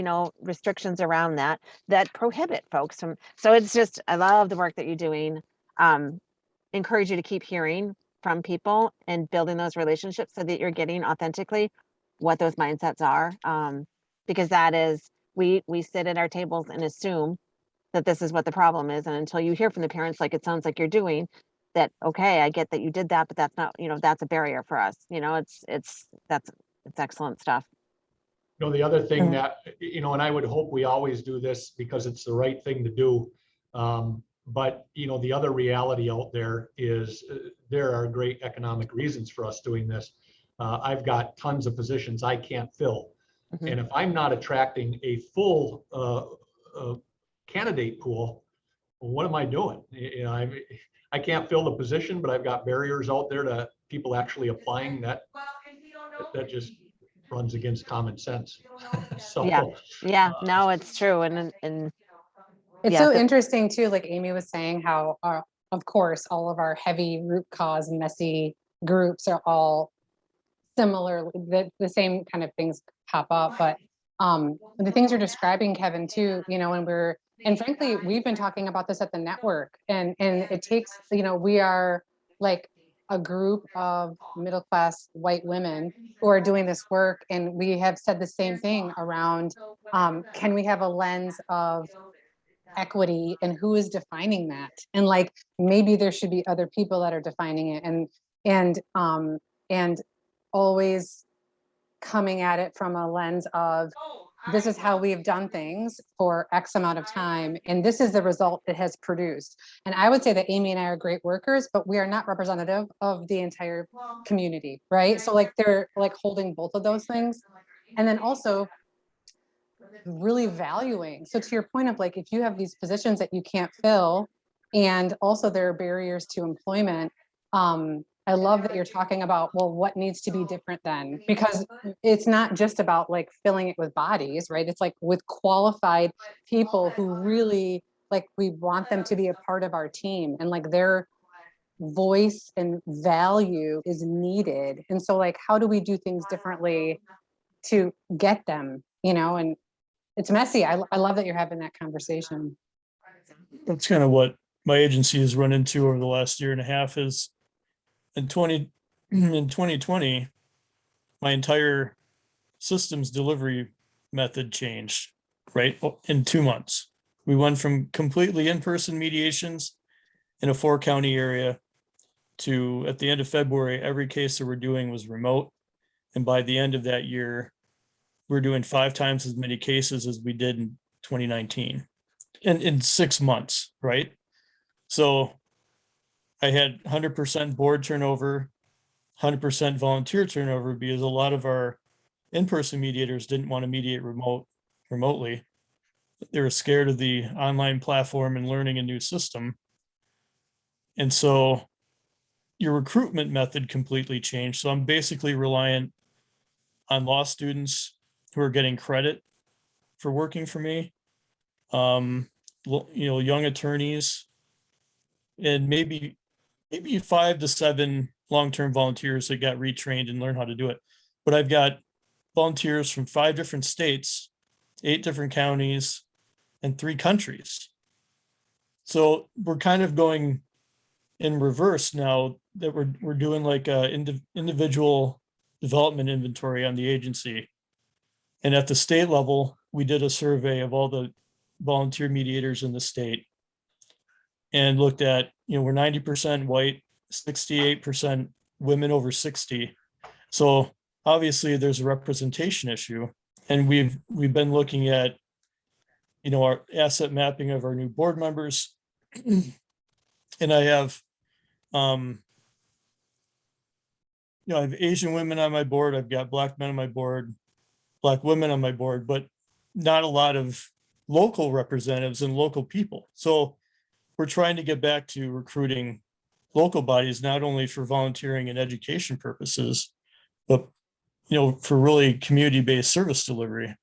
restrictions around that prohibit folks from, so it's just, I love the work that you're doing. Encourage you to keep hearing from people and building those relationships so that you're getting authentically what those mindsets are. Because that is, we sit at our tables and assume that this is what the problem is. And until you hear from the parents, like it sounds like you're doing, that, okay, I get that you did that, but that's not, that's a barrier for us. It's excellent stuff. The other thing that, and I would hope we always do this because it's the right thing to do. But, the other reality out there is there are great economic reasons for us doing this. I've got tons of positions I can't fill. Mm-hmm. And if I'm not attracting a full candidate pool, what am I doing? I can't fill the position, but I've got barriers out there to people actually applying. That just runs against common sense. So yeah, no, it's true. And It's yeah, so interesting too, like Amy was saying, how of course all of our heavy root cause messy groups are all similar, the same kind of things pop up, but the things you're describing, Kevin, too, and frankly, we've been talking about this at the network, and it takes, we are like a group of middle-class white women who are doing this work, and we have said the same thing around, can we have a lens of equity, and who is defining that? And like, maybe there should be other people that are defining it, and always coming at it from a lens of, this is how we've done things for X amount of time, and this is the result it has produced. And I would say that Amy and I are great workers, but we are not representative of the entire community, right? So like, they're like holding both of those things. And then also really valuing. So to your point of like, if you have these positions that you can't fill, and also there are barriers to employment, I love that you're talking about, well, what needs to be different then? Because it's not just about like filling it with bodies, right? It's like with qualified people who really, like, we want them to be a part of our team, and like their voice and value is needed. And so like, how do we do things differently to get them, and it's messy. I love that you're having that conversation. That's kind of what my agency has run into over the last year and a half. Is in 2020, my entire systems delivery method changed, right? In 2 months. We went from completely in-person mediations in a 4-county area to, at the end of February, every case that we're doing was remote. And by the end of that year, we're doing 5 times as many cases as we did in 2019 in 6 months, right? So I had 100% board turnover, 100% volunteer turnover, because a lot of our in-person mediators didn't want to mediate remotely. They were scared of the online platform and learning a new system. And so your recruitment method completely changed. So I'm basically reliant on law students who are getting credit for working for me, young attorneys, and maybe 5 to 7 long-term volunteers that got retrained and learned how to do it. But I've got volunteers from 5 different states, 8 different counties, and 3 countries. So we're kind of going in reverse now, that we're doing like a individual development inventory on the agency. And at the state level, we did a survey of all the volunteer mediators in the state and looked at, we're 90% white, 68% women over 60. So obviously there's a representation issue. And we've been looking at, our asset mapping of our new board members. And I have, I have Asian women on my board. I've got Black men on my board, Black women on my board, but not a lot of local representatives and local people. So we're trying to get back to recruiting local bodies, not only for volunteering and education purposes, but for really community-based service delivery.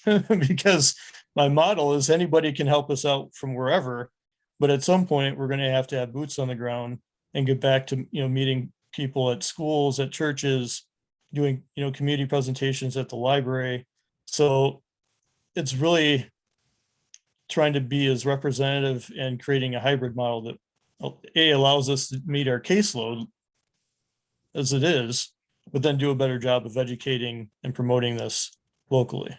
Because my model is anybody can help us out from wherever, but at some point we're going to have boots on the ground and get back to meeting people at schools, at churches, doing community presentations at the library. So it's really trying to be as representative and creating a hybrid model that allows us to meet our caseload as it is, but then do a better job of educating and promoting this locally.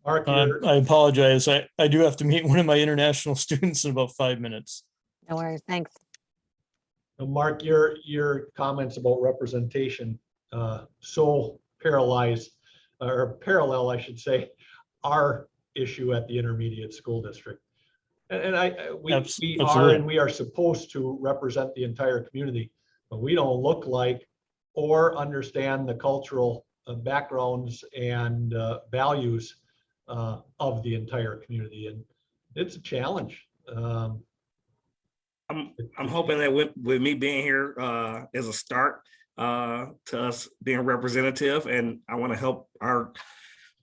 Mark, I apologize. I do have to meet one of my international students in about 5 minutes. No worries. Thanks. Mark, your comments about representation so parallel, I should say, our issue at the intermediate school district. And we are supposed to represent the entire community, but we don't look like or understand the cultural backgrounds and values of the entire community, and it's a challenge. I'm hoping that with me being here is a start to us being representative, and I want to help our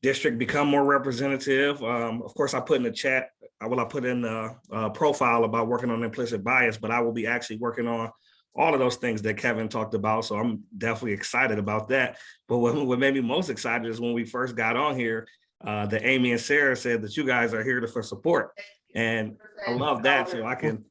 district become more representative. Of course, I put in the chat, I put in the profile about working on implicit bias, but I will be actually working on all of those things that Kevin talked about. So I'm definitely excited about that. But what made me most excited is when we first got on here, that Amy and Sarah said that you guys are here for support. And I love that. So I can,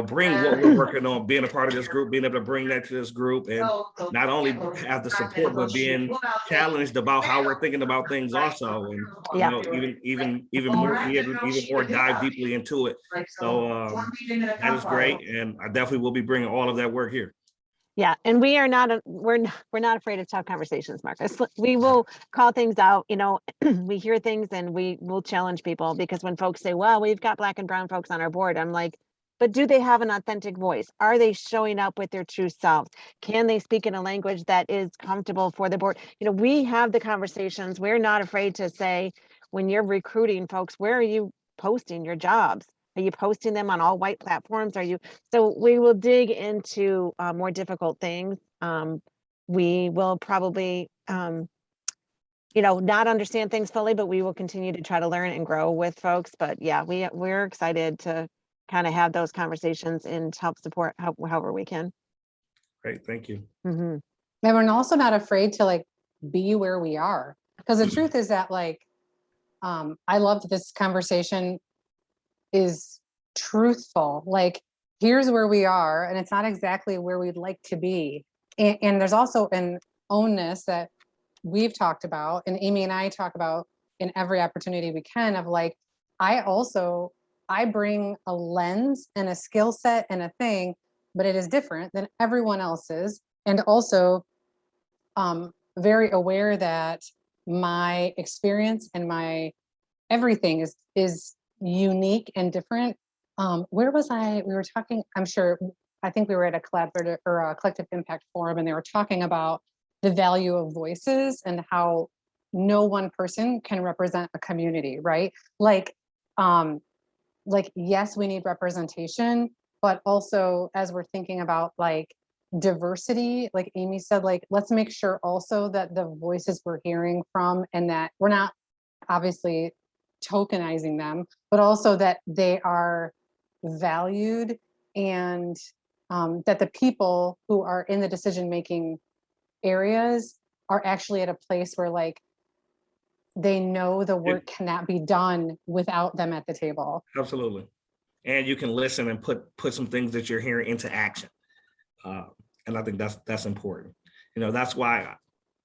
bring what we're working on, being a part of this group, being able to bring that to this group, and not only have the support, but being challenged about how we're thinking about things also. And, even more, be able to even more dive deeply into it. So that is great. And I definitely will be bringing all of that work here. Yeah, and we're not afraid of tough conversations, Marcus. We will call things out. We hear things and we will challenge people, because when folks say, well, we've got Black and brown folks on our board, I'm like, but do they have an authentic voice? Are they showing up with their true selves? Can they speak in a language that is comfortable for the board? We have the conversations. We're not afraid to say, when you're recruiting folks, where are you posting your jobs? Are you posting them on all white platforms? So we will dig into more difficult things. We will probably, not understand things fully, but we will continue to try to learn and grow with folks. But yeah, we're excited to kind of have those conversations and help support however we can. Great, thank you. Mm-hmm. And we're also not afraid to be where we are, because the truth is that I love that this conversation is truthful. Here's where we are, and it's not exactly where we'd like to be. And there's also an ownness that we've talked about, and Amy and I talk about in every opportunity we can, of I bring a lens and a skill set and a thing, but it is different than everyone else's. And also very aware that my experience and my everything is unique and different. Where was I? We were talking, I think we were at a collaborative or a collective impact forum, and they were talking about the value of voices and how no one person can represent a community, right? Yes, we need representation, but also as we're thinking about diversity, like Amy said, let's make sure also that the voices we're hearing from, and that we're not obviously tokenizing them, but also that they are valued, and that the people who are in the decision-making areas are actually at a place where they know the work cannot be done without them at the table. Absolutely. And you can listen and put some things that you're hearing into action. And I think that's important. That's why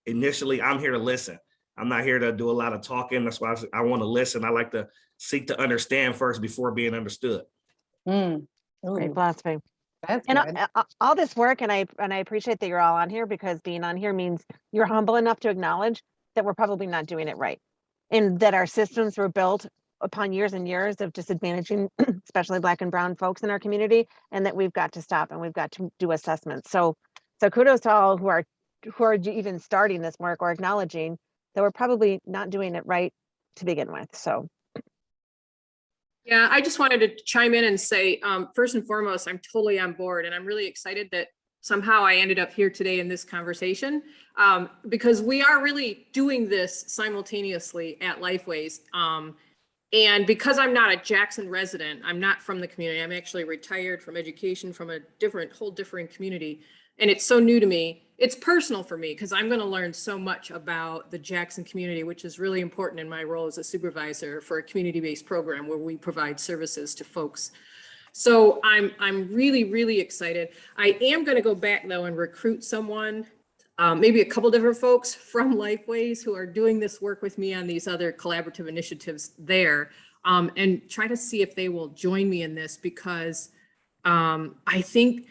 initially I'm here to listen. I'm not here to do a lot of talking. That's why I want to listen. I like to seek to understand first before being understood. Great philosophy. That's and good. all this work, and I appreciate that you're all on here, because being on here means you're humble enough to acknowledge that we're probably not doing it right, and that our systems were built upon years and years of disadvantaging especially Black and brown folks in our community, and that we've got to stop and we've got to do assessments. So kudos to all who are even starting this work, or acknowledging that we're probably not doing it right to begin with. So Yeah, I just wanted to chime in and say, first and foremost, I'm totally on board, and I'm really excited that somehow I ended up here today in this conversation, because we are really doing this simultaneously at Lifeways. And because I'm not a Jackson resident, I'm not from the community. I'm actually retired from education from a whole different community. And it's so new to me. It's personal for me because I'm going to learn so much about the Jackson community, which is really important in my role as a supervisor for a community-based program where we provide services to folks. So I'm really, really excited. I am going to go back though and recruit someone, maybe a couple different folks from Lifeways who are doing this work with me on these other collaborative initiatives there, and try to see if they will join me in this because I think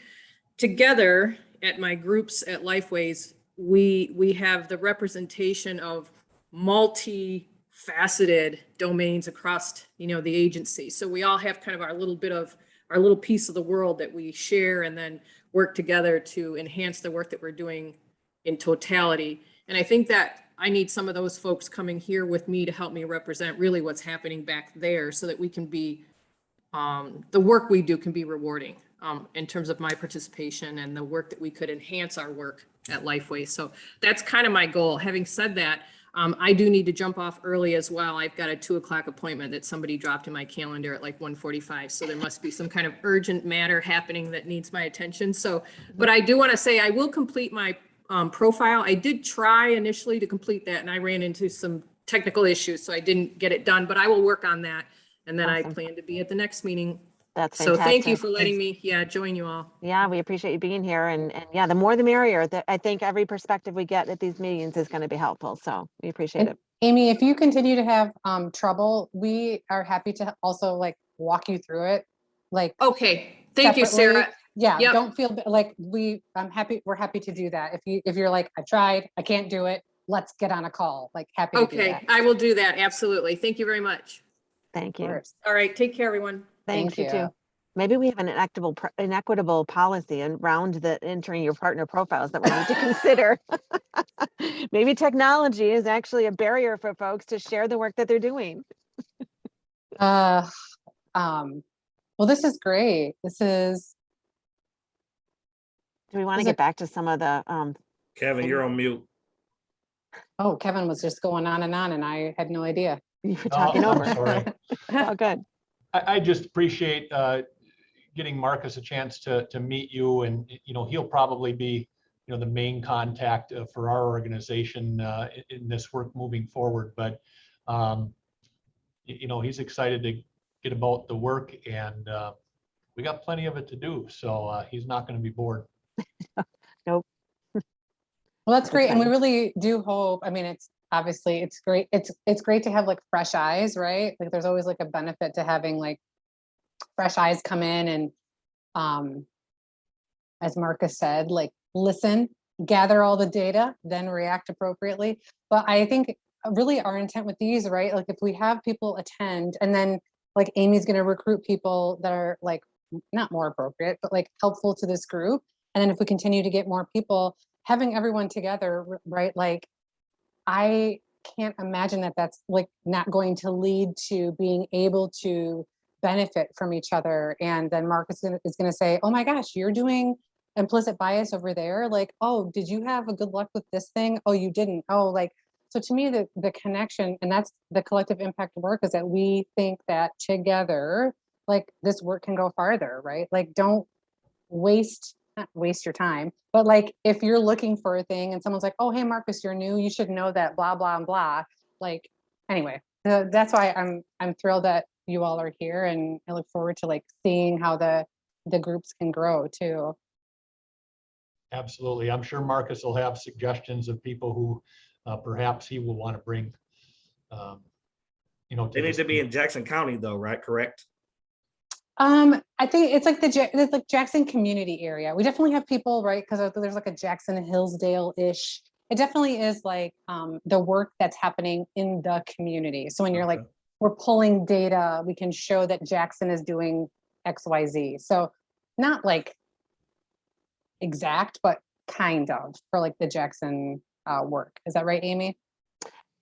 together at my groups at Lifeways, we have the representation of multi-faceted domains across, the agency. So we all have kind of our little piece of the world that we share and then work together to enhance the work that we're doing in totality. And I think that I need some of those folks coming here with me to help me represent really what's happening back there so that we can be, the work we do can be rewarding in terms of my participation and the work that we could enhance our work at Lifeway. So that's kind of my goal. Having said that, I do need to jump off early as well. I've got a 2:00 appointment that somebody dropped in my calendar at like 1:45. So there must be some kind of urgent matter happening that needs my attention. So, but I do want to say I will complete my profile. I did try initially to complete that and I ran into some technical issues, so I didn't get it done, but I will work on that. And then I Awesome. plan to be at the next meeting. That's So thank you fantastic. for letting me, join you all. Yeah, we appreciate you being here, and yeah, the more the merrier. I think every perspective we get at these meetings is going to be helpful. So we appreciate And it. Amy, if you continue to have trouble, we are happy to also like walk you through it. Like, Okay, thank you, separately. Sarah. Yeah, Yep. don't feel like we're happy to do that. If you're like, I tried, I can't do it, let's get on a call. Like, happy to do Okay, that. I will do that. Absolutely. Thank you very much. Thank Of you. course. All right, take care, everyone. Thanks, Thank you you. too. Maybe we have an inequitable policy around the entering your partner profiles that we need to consider. Maybe technology is actually a barrier for folks to share the work that they're doing. Well, this is great. This is. Do we want to Is get it- back to some of the Kevin, you're on mute. Oh, Kevin was just going on and I had no idea. you were talking I'm over? sorry. Oh, good. I just appreciate getting Marcus a chance to meet you, and he'll probably be the main contact for our organization in this work moving forward. But he's excited to get about the work, and we got plenty of it to do, so he's not going to be bored. Nope. Well, that's great. And we Exciting. really do hope, I mean, it's obviously it's great. It's great to have like fresh eyes, right? Like there's always like a benefit to having like fresh eyes come in and as Marcus said, like listen, gather all the data, then react appropriately. But I think really our intent with these, right? Like if we have people attend and then like Amy's going to recruit people that are like not more appropriate, but like helpful to this group. And then if we continue to get more people, having everyone together, right? Like I can't imagine that that's like not going to lead to being able to benefit from each other. And then Marcus is going to say, oh my gosh, you're doing implicit bias over there. Like, oh, did you have a good luck with this thing? Oh, you didn't. Oh, like, so to me, the connection, and that's the collective impact work, is that we think that together, like this work can go farther, right? Like don't not waste your time, but like if you're looking for a thing and someone's like, oh, hey, Marcus, you're new, you should know that, blah, blah, and blah. Like, anyway, that's why I'm thrilled that you all are here, and I look forward to like seeing how the groups can grow too. Absolutely. I'm sure Marcus will have suggestions of people who perhaps he will want to bring. They need to be in Jackson County though, right? Correct? I think it's like it's like Jackson community area. We definitely have people, right? Because there's like a Jackson Hillsdale-ish. It definitely is like the work that's happening in the community. So when you're like, we're pulling data, we can show that Jackson is doing XYZ. So not like exact, but kind of for like the Jackson work. Is that right, Amy?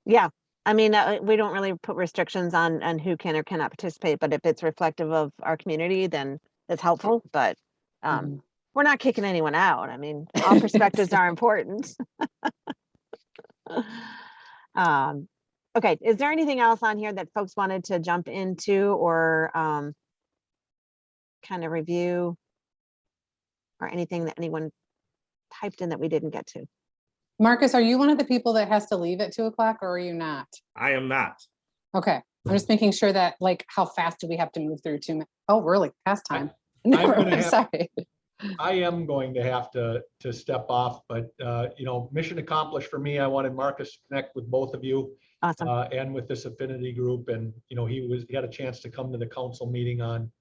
Yeah, I mean, we don't really put restrictions on who can or cannot participate, but if it's reflective of our community, then it's helpful, but Mhm. we're not kicking anyone out. I mean, all perspectives are important. Okay, is there anything else on here that folks wanted to jump into or kind of review, or anything that anyone typed in that we didn't get to? Marcus, are you one of the people that has to leave at 2 o'clock, or are you not? I am not. Okay, I'm just making sure that, like, how fast do we have to move through 2 minutes? Oh, really? Past time. I'm Never gonna mind, have- sorry. I am going to have to step off, but mission accomplished for me. I wanted Marcus to connect with both of you Awesome. and with this affinity group. And, he had a chance to come to the council meeting on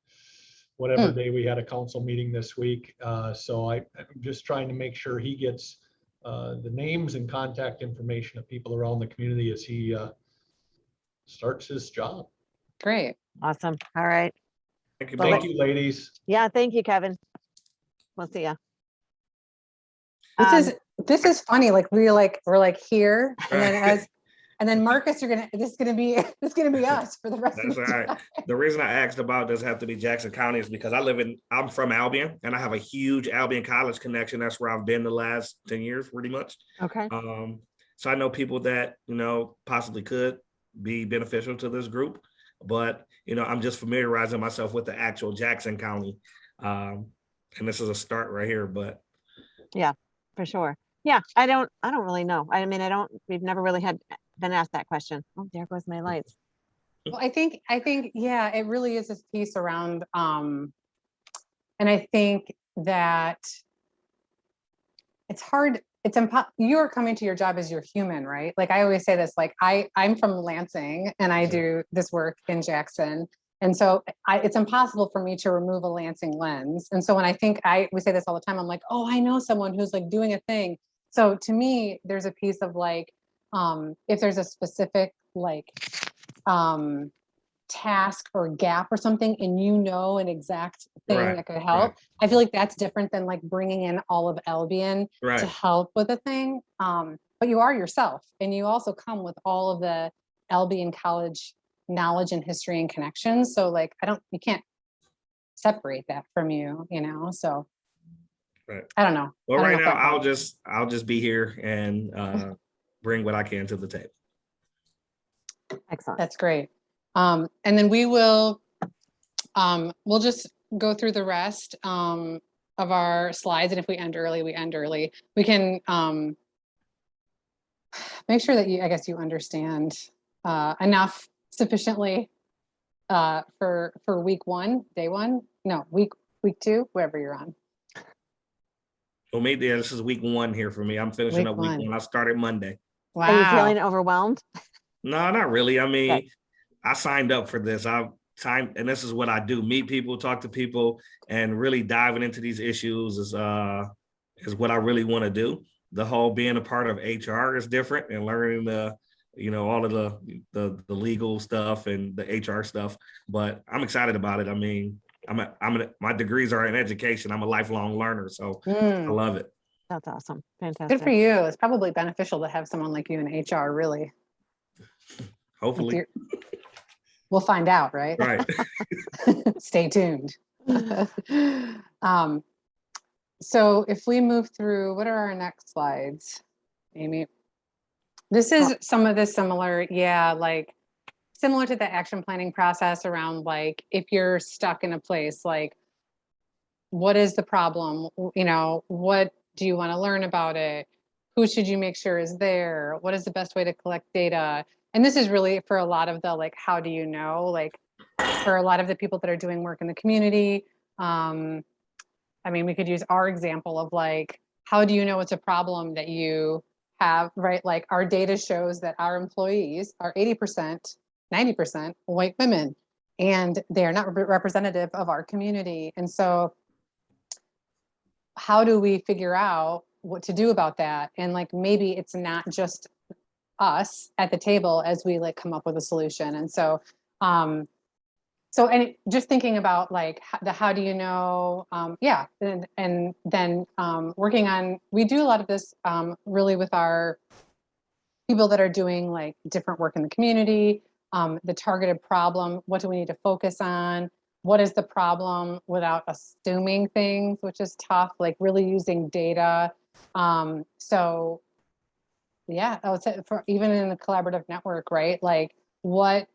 whatever day we had a council meeting this week. So I'm just trying to make sure he gets the names and contact information of people around the community as he starts his job. Great. Awesome. All right. Thank you Well, both. Thank you, ladies. Yeah, thank you, Kevin. We'll see ya. This is funny. Like we're like here, and then Right. and then Marcus, this is gonna be us for the rest That's of all the right. time. The reason I asked about does it have to be Jackson County is because I'm from Albion and I have a huge Albion College connection. That's where I've been the last 10 years, pretty much. Okay. So I know people that, possibly could be beneficial to this group, but, I'm just familiarizing myself with the actual Jackson County. And this is a start right here, but. Yeah, for sure. Yeah, I don't really know. I mean, we've never really been asked that question. Oh, there goes my lights. Well, I think, yeah, it really is this piece around, and I think that it's hard. You're coming to your job as you're human, right? Like I always say this, like I'm from Lansing and I do this work in Jackson. And so it's impossible for me to remove a Lansing lens. And so when we say this all the time, I'm like, oh, I know someone who's like doing a thing. So to me, there's a piece of like, if there's a specific like task or gap or something, and an exact thing Right, that could help. right. I feel like that's different than like bringing in all of Albion to Right. help with a thing. But you are yourself, and you also come with all of the Albion College knowledge and history and connections. So like, you can't separate that from you, so Right. I don't know. Well, I don't right know if now that helps. I'll just be here and bring what I can to the table. Excellent. That's great. And then we'll just go through the rest of our slides. And if we end early, we end early. We can make sure that I guess you understand enough sufficiently for week one, day one. No, week two, wherever you're on. Well, maybe this is week one here for me. I'm finishing up week one. I started Monday. Wow. Are you feeling overwhelmed? No, not really. I mean, Okay. I signed up for this. And this is what I do: meet people, talk to people, and really diving into these issues is what I really want to do. The whole being a part of HR is different, and learning all of the legal stuff and the HR stuff. But I'm excited about it. I mean, my degrees are in education. I'm a lifelong learner, so I love it. That's awesome. Fantastic. Good for you. It's probably beneficial to have someone like you in HR, really. Hopefully. We'll find out, right? Right. Stay tuned. So if we move through, what are our next slides, Amy? This is some of the similar, like similar to the action planning process around like, if you're stuck in a place, like, what is the problem? What do you want to learn about it? Who should you make sure is there? What is the best way to collect data? And this is really for a lot of the, like, how do you know, like for a lot of the people that are doing work in the community. I mean, we could use our example of like, how do you know it's a problem that you have, right? Like our data shows that our employees are 80%, 90% white women, and they are not representative of our community. And so how do we figure out what to do about that? And like, maybe it's not just us at the table as we like come up with a solution. And so, and just thinking about like how do you know, and then working on, we do a lot of this really with our people that are doing like different work in the community, the targeted problem, what do we need to focus on? What is the problem without assuming things, which is tough, like really using data. So yeah, I would say for even in a collaborative network, right? Like what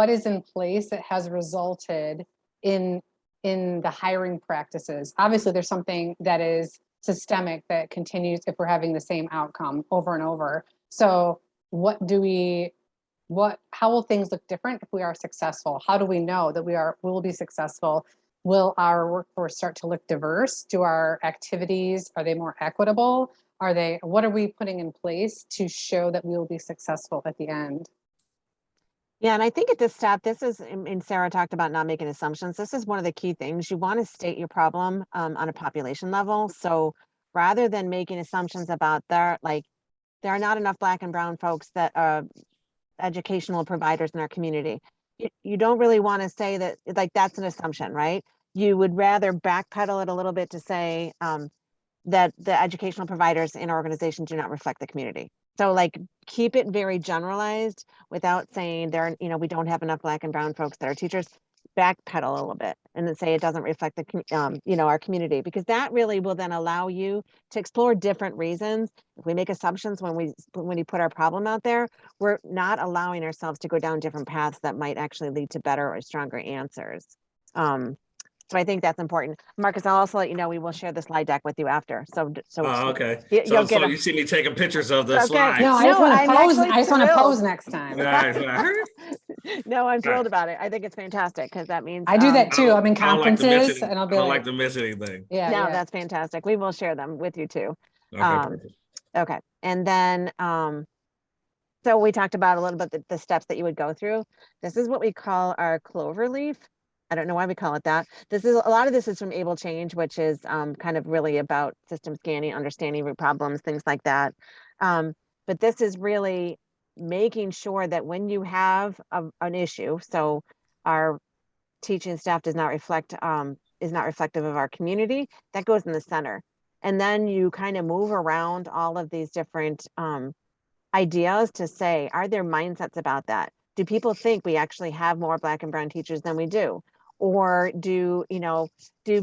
is in place that has resulted in the hiring practices? Obviously, there's something that is systemic that continues if we're having the same outcome over and over. So how will things look different if we are successful? How do we know that we will be successful? Will our workforce start to look diverse? Do our activities, are they more equitable? What are we putting in place to show that we will be successful at the end? Yeah, and I think at this step, and Sarah talked about not making assumptions. This is one of the key things. You want to state your problem on a population level. So rather than making assumptions about there are not enough Black and brown folks that are educational providers in our community. You don't really want to say that, like, that's an assumption, right? You would rather backpedal it a little bit to say that the educational providers in our organization do not reflect the community. So like keep it very generalized without saying we don't have enough Black and brown folks that are teachers. Backpedal a little bit and then say it doesn't reflect our community, because that really will then allow you to explore different reasons. If we make assumptions when we put our problem out there, we're not allowing ourselves to go down different paths that might actually lead to better or stronger answers. So I think that's important. Marcus, I'll also let you know we will share the slide deck with you after. Oh, okay. You'll So get you see me taking pictures of the Okay. slides. No, I No, just want to I'm pose. actually I just want to thrilled. pose next time. No, I'm thrilled about it. I think it's fantastic because that means I do that too. I'm in I don't like to miss conferences any- and I'll be I don't like, like to miss anything. yeah, No, yeah. that's fantastic. We will share them with you too. Okay, perfect. Okay. And then so we talked about a little bit the steps that you would go through. This is what we call our clover leaf. I don't know why we call it that. A lot of this is from Able Change, which is kind of really about system scanning, understanding root problems, things like that. But this is really making sure that when you have an issue, so our teaching staff is not reflective of our community, that goes in the center. And then you kind of move around all of these different ideas to say, are there mindsets about that? Do people think we actually have more Black and brown teachers than we do? Or do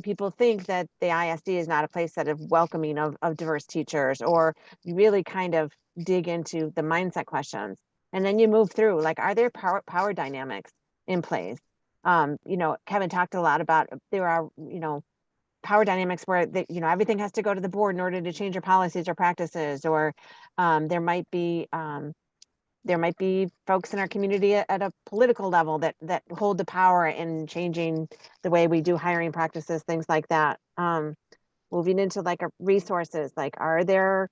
people think that the ISD is not a place that is welcoming of diverse teachers? Or you really kind of dig into the mindset questions. And then you move through, like, are there power dynamics in place? Kevin talked a lot about there are, power dynamics where everything has to go to the board in order to change your policies or practices, or there might be folks in our community at a political level that hold the power in changing the way we do hiring practices, things like that. Moving into like resources, like are there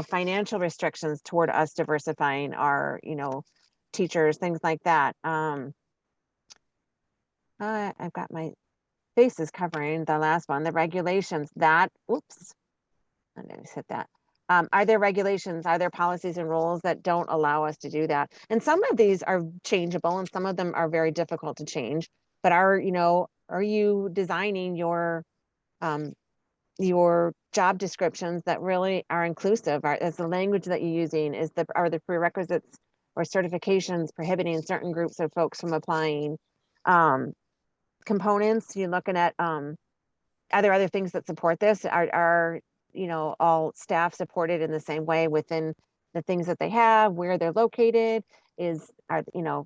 financial restrictions toward us diversifying our teachers, things like that. I've got my faces covering the last one, the regulations that, oops, I didn't hit that. Are there regulations, are there policies and rules that don't allow us to do that? And some of these are changeable and some of them are very difficult to change, but are you designing your job descriptions that really are inclusive? Is the language that you're using, are the prerequisites or certifications prohibiting certain groups of folks from applying? Components, you're looking at are there other things that support this? Are all staff supported in the same way within the things that they have, where they're located? I don't know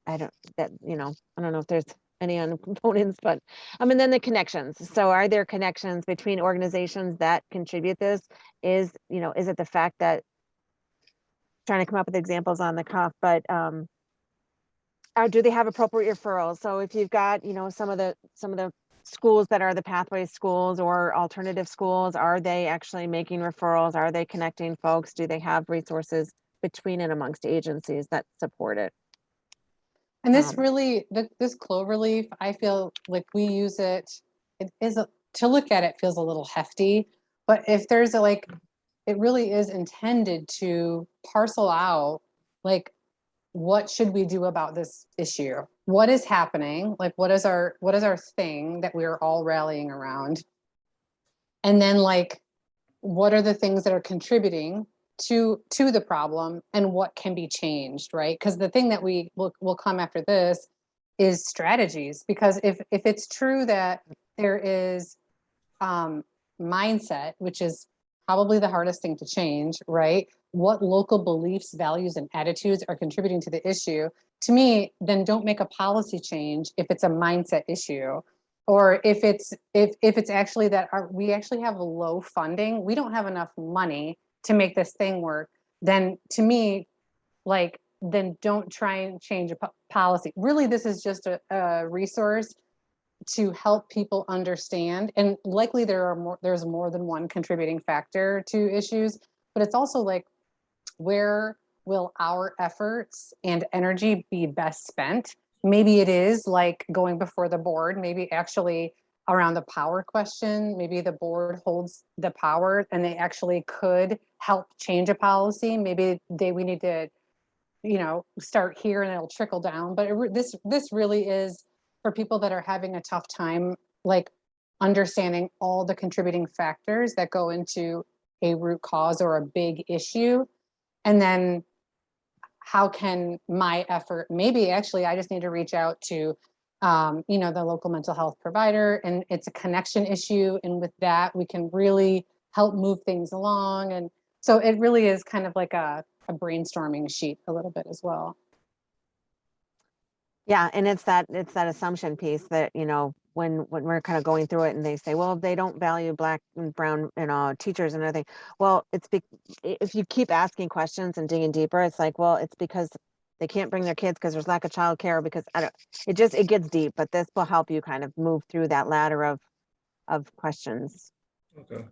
if there's any on components, but and then the connections. So are there connections between organizations that contribute this? Is it the fact that, trying to come up with examples on the cuff, but or do they have appropriate referrals? So if you've got, some of the schools that are the pathway schools or alternative schools, are they actually making referrals? Are they connecting folks? Do they have resources between and amongst agencies that support it? And this this cloverleaf, I feel like we use it. To look at it feels a little hefty, but if there's it really is intended to parcel out, like, what should we do about this issue? What is happening? Like, what is our thing that we're all rallying around? And then, like, what are the things that are contributing to the problem and what can be changed, right? Because the thing that we will come after this is strategies. Because if it's true that there is mindset, which is probably the hardest thing to change, right? What local beliefs, values, and attitudes are contributing to the issue? To me, then don't make a policy change if it's a mindset issue, or if it's actually that we actually have low funding, we don't have enough money to make this thing work. Then to me, like, then don't try and change a policy. Really, this is just a resource to help people understand, and likely there's more than one contributing factor to issues, but it's also like, where will our efforts and energy be best spent? Maybe it is like going before the board, maybe actually around the power question, maybe the board holds the power and they actually could help change a policy. Maybe we need to, start here and it'll trickle down. But this really is for people that are having a tough time, like understanding all the contributing factors that go into a root cause or a big issue. And then how can my effort, maybe actually I just need to reach out to, the local mental health provider, and it's a connection issue. And with that, we can really help move things along. And so it really is kind of like a brainstorming sheet a little bit as well. Yeah, and it's that assumption piece that, when we're kind of going through it and they say, well, they don't value Black and brown, teachers and everything. Well, if you keep asking questions and digging deeper, it's like, well, it's because they can't bring their kids because there's lack of childcare, because it gets deep, but this will help you kind of move through that ladder of questions. Okay.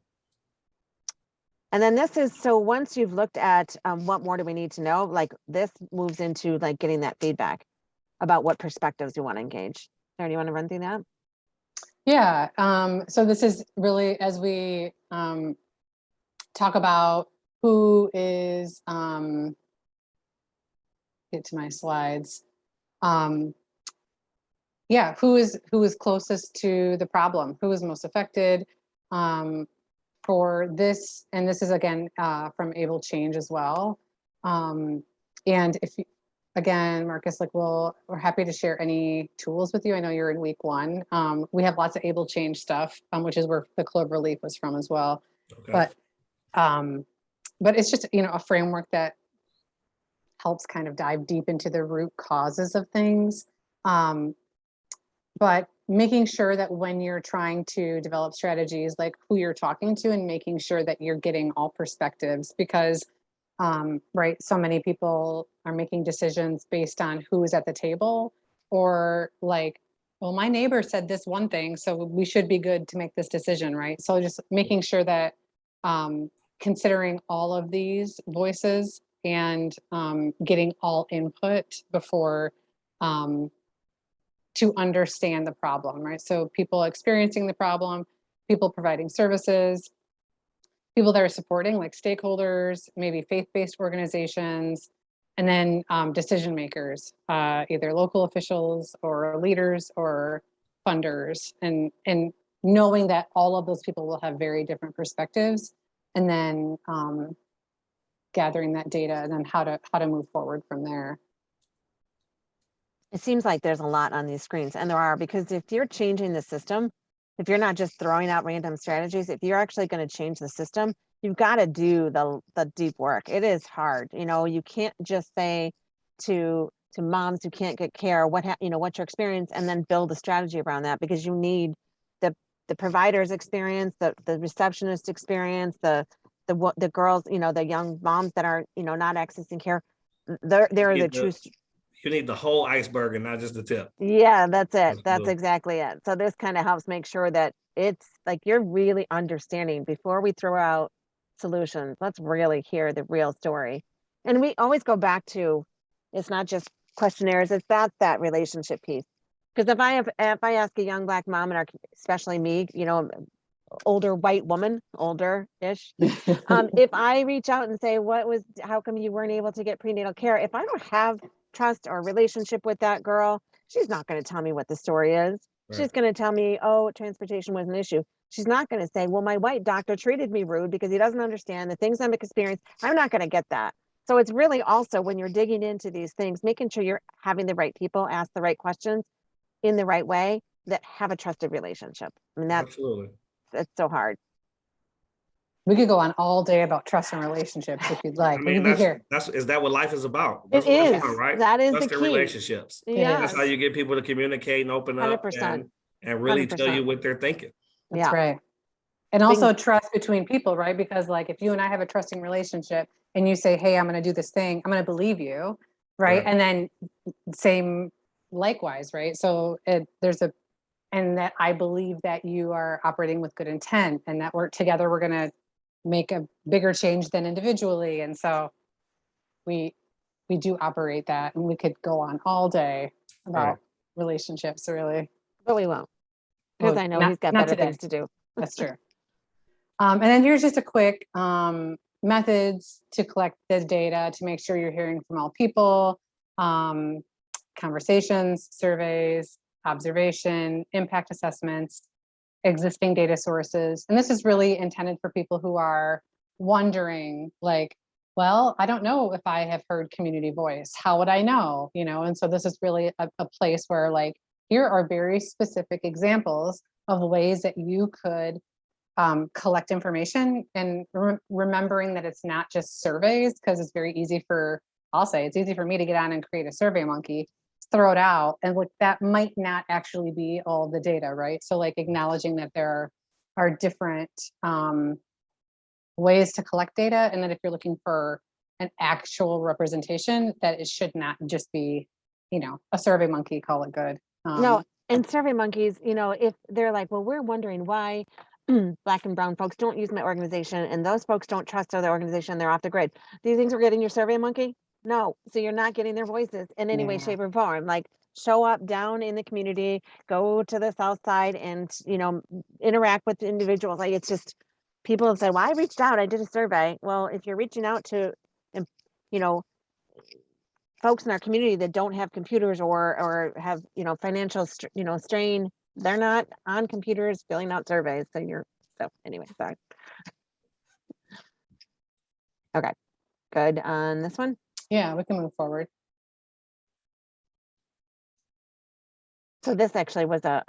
And then so once you've looked at what more do we need to know, like this moves into like getting that feedback about what perspectives you want to engage. Sarah, do you want to run through that? Yeah. So this is really, as we talk about who is, get to my slides. Yeah, who is closest to the problem? Who is most affected for this? And this is again from Able Change as well. And if you, again, Marcus, like we're happy to share any tools with you. I know you're in week 1. We have lots of Able Change stuff, which is where the Clover Leaf was from as well. Okay. But it's just, a framework that helps kind of dive deep into the root causes of things. But making sure that when you're trying to develop strategies, like who you're talking to, and making sure that you're getting all perspectives, because right, so many people are making decisions based on who is at the table, or like, well, my neighbor said this one thing, so we should be good to make this decision, right? So just making sure that considering all of these voices and getting all input before to understand the problem, right? So people experiencing the problem, people providing services, people that are supporting, like stakeholders, maybe faith-based organizations, and then decision makers, either local officials or leaders or funders, and knowing that all of those people will have very different perspectives, and then gathering that data, and then how to move forward from there. It seems like there's a lot on these screens, and there are, because if you're changing the system, if you're not just throwing out random strategies, if you're actually going to change the system, you've got to do the deep work. It is hard. You can't just say to moms who can't get care, what's your experience, and then build a strategy around that, because you need the provider's experience, the receptionist experience, the girls, the young moms that are, not accessing care. They're the true. You need the whole iceberg and not just the tip. Yeah, that's it. That's exactly it. So this kind of helps make sure that it's like you're really understanding before we throw out solutions. Let's really hear the real story. And we always go back to, it's not just questionnaires, it's that relationship piece. Because if I ask a young Black mom, and especially me, older white woman, older-ish, if I reach out and say, how come you weren't able to get prenatal care? If I don't have trust or relationship with that girl, she's not going to tell me what the story is. Right. She's going to tell me, oh, transportation was an issue. She's not going to say, well, my white doctor treated me rude because he doesn't understand the things I'm experiencing. I'm not going to get that. So it's really also when you're digging into these things, making sure you're having the right people ask the right questions in the right way that have a trusted relationship. I mean, that's so hard. We could go on all day about trust and relationships if you'd like. I We mean, could be here. is that what life is about? It That's what it's is. about, right? That is Trust the and key. relationships. Yeah. That's how you get people to communicate and open up 100%. and really tell 100%. you what they're thinking. That's Yeah. right. And also trust between people, right? Because like if you and I have a trusting relationship and you say, hey, I'm going to do this thing, I'm going to believe you, right? Right. And then same likewise, right? So and that I believe that you are operating with good intent and that together we're going to make a bigger change than individually. And so we do operate that, and we could go on all day about relationships, really. But we won't, because I know he's got better things to do. That's true. And then here's just a quick methods to collect the data to make sure you're hearing from all people, conversations, surveys, observation, impact assessments, existing data sources. And this is really intended for people who are wondering, like, well, I don't know if I have heard community voice. How would I know? You know, and so this is really a place where, like, here are very specific examples of ways that you could collect information, and remembering that it's not just surveys, because it's very easy it's easy for me to get on and create a survey monkey, throw it out, and look, that might not actually be all the data, right? So like acknowledging that there are different ways to collect data, and that if you're looking for an actual representation, that it should not just be, a survey monkey, call it good. No, and survey monkeys, if they're like, well, we're wondering why Black and brown folks don't use my organization, and those folks don't trust other organization, they're off the grid. Do you think we're getting your survey monkey? No. So you're not getting their voices in any way, shape, or form. Like, show up down in the community, go to the south side, and interact with individuals. Like, it's just, people have said, well, I reached out, I did a survey. Well, if you're reaching out to folks in our community that don't have computers or have financial strain, they're not on computers filling out surveys. So anyway, sorry. Okay, good on this one. Yeah, we can move forward. So this actually was a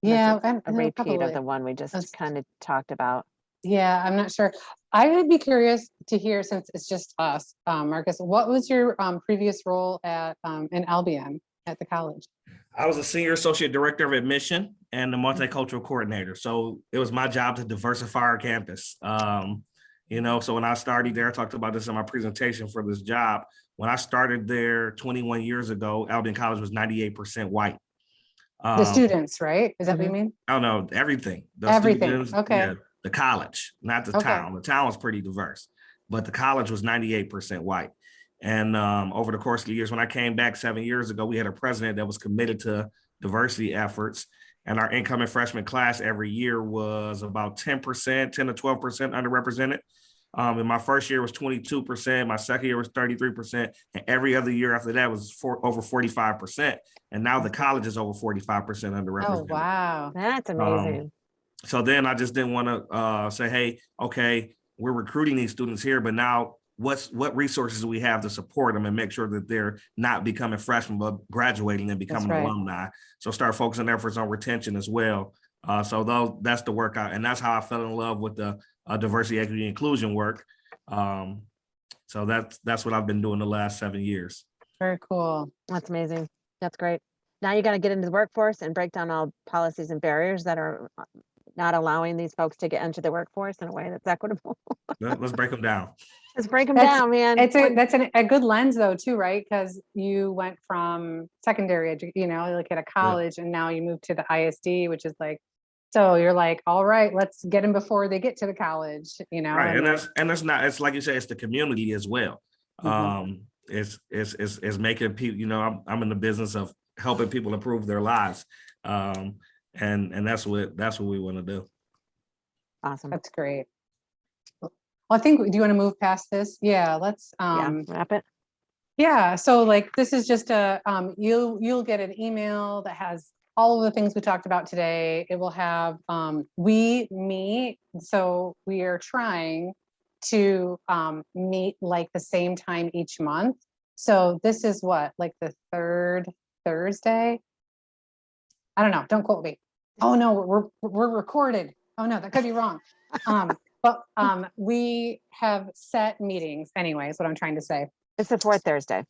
repeat of the one we just kind of talked about. Yeah, I'm not sure. I would be curious to hear, since it's just us, Marcus, what was your previous role in Albion at the college? I was a senior associate director of admission and the multicultural coordinator. So it was my job to diversify our campus. So when I started there, I talked about this in my presentation for this job. When I started there 21 years ago, Albion College was 98% white. The students, right? Is that what you mean? Oh, no, everything. Everything. Students, okay. Yeah, the college, not the town. The town was pretty diverse, but the college was 98% white. And over the course of the years, when I came back 7 years ago, we had a president that was committed to diversity efforts. And our incoming freshman class every year was about 10%, 10 to 12% underrepresented. And my first year was 22%. My second year was 33%. And every other year after that was over 45%. And now the college is over 45% underrepresented. Oh, wow. That's amazing. So then I just didn't want to say, hey, okay, we're recruiting these students here, but now what resources do we have to support them and make sure that they're not becoming freshmen, but graduating and becoming alumni? So start focusing efforts on retention as well. So that's the work and that's how I fell in love with the diversity, equity, inclusion work. So that's what I've been doing the last 7 years. Very cool. That's amazing. That's great. Now you got to get into the workforce and break down all policies and barriers that are not allowing these folks to get into the workforce in a way that's equitable. Let's break them down. Let's break them down, man. That's a good lens though too, right? Because you went from secondary like at a college, and now you moved to the ISD, which is like, so you're like, all right, let's get them before they get to the college, Right, and that's not. It's like you say, it's the community as well. Mm-hmm. It's making people. I'm in the business of helping people improve their lives, and that's what we want to do. Awesome. That's great. Well, I think, do you want to move past this? Yeah, let's wrap it. Yeah, so like this is just you'll get an email that has all of the things we talked about today. It will have we meet. So we are trying to meet like the same time each month. So this is what, like the third Thursday? I don't know. Don't quote me. Oh no, we're recorded. Oh no, that could be wrong. But we have set meetings anyway, is what I'm trying to say. It's the fourth Thursday.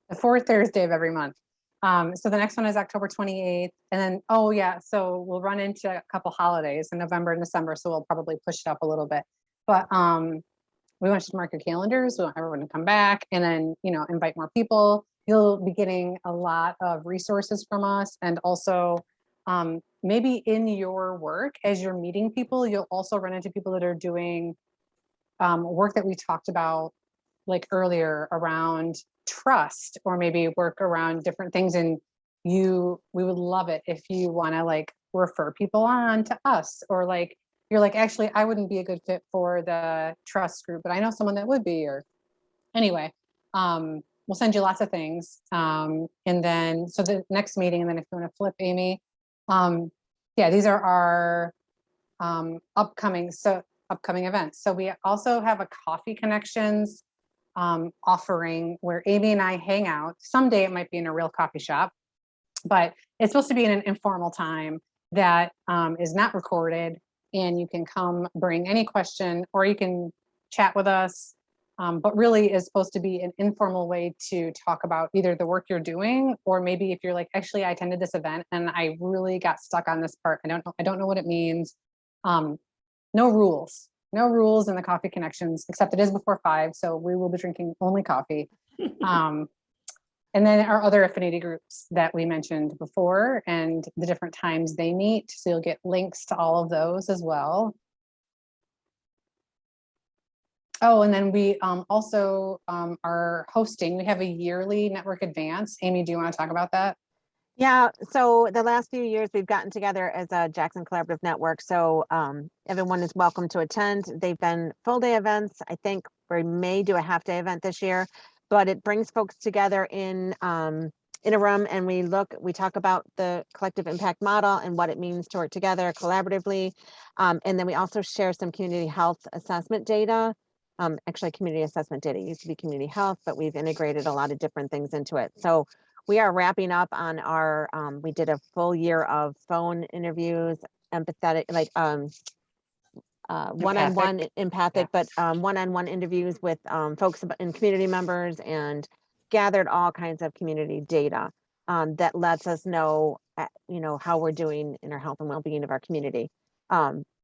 The fourth Thursday of every month. So the next one is October 28th. And then, oh yeah, so we'll run into a couple holidays in November and December. So we'll probably push it up a little bit. But we want you to mark your calendars. We want everyone to come back and then, you know, invite more people. You'll be getting a lot of resources from us. And also maybe in your work, as you're meeting people, you'll also run into people that are doing work that we talked about like earlier around trust, or maybe work around different things. And we would love it if you want to like refer people on to us, or like, you're like, actually, I wouldn't be a good fit for the trust group, but I know someone that would be. Or anyway, we'll send you lots of things. And then, so the next meeting, and then if you want to flip, Amy, yeah, these are our upcoming events. So we also have a Coffee Connections offering where Amy and I hang out. Someday it might be in a real coffee shop, but it's supposed to be in an informal time that is not recorded, and you can come bring any question, or you can chat with us, but really is supposed to be an informal way to talk about either the work you're doing, or maybe if you're like, actually, I attended this event and I really got stuck on this part. I don't know what it means. No rules in the Coffee Connections, except it is before 5. So we will be drinking only coffee. And then our other affinity groups that we mentioned before and the different times they meet. So you'll get links to all of those as well. Oh, and then we also are hosting, we have a yearly network advance. Amy, do you want to talk about that? Yeah, so the last few years we've gotten together as a Jackson Collaborative Network. So everyone is welcome to attend. They've been full day events. I think we may do a half day event this year, but it brings folks together in a room, and we talk about the collective impact model and what it means to work together collaboratively. And then we also share some community health assessment data. Actually, community assessment data used to be community health, but we've integrated a lot of different things into it. So we are wrapping up on our, we did a full year of phone interviews, empathetic, like one-on-one empathic, but one-on-one interviews with folks and community members, and gathered all kinds of community data that lets us know, how we're doing in our health and well-being of our community.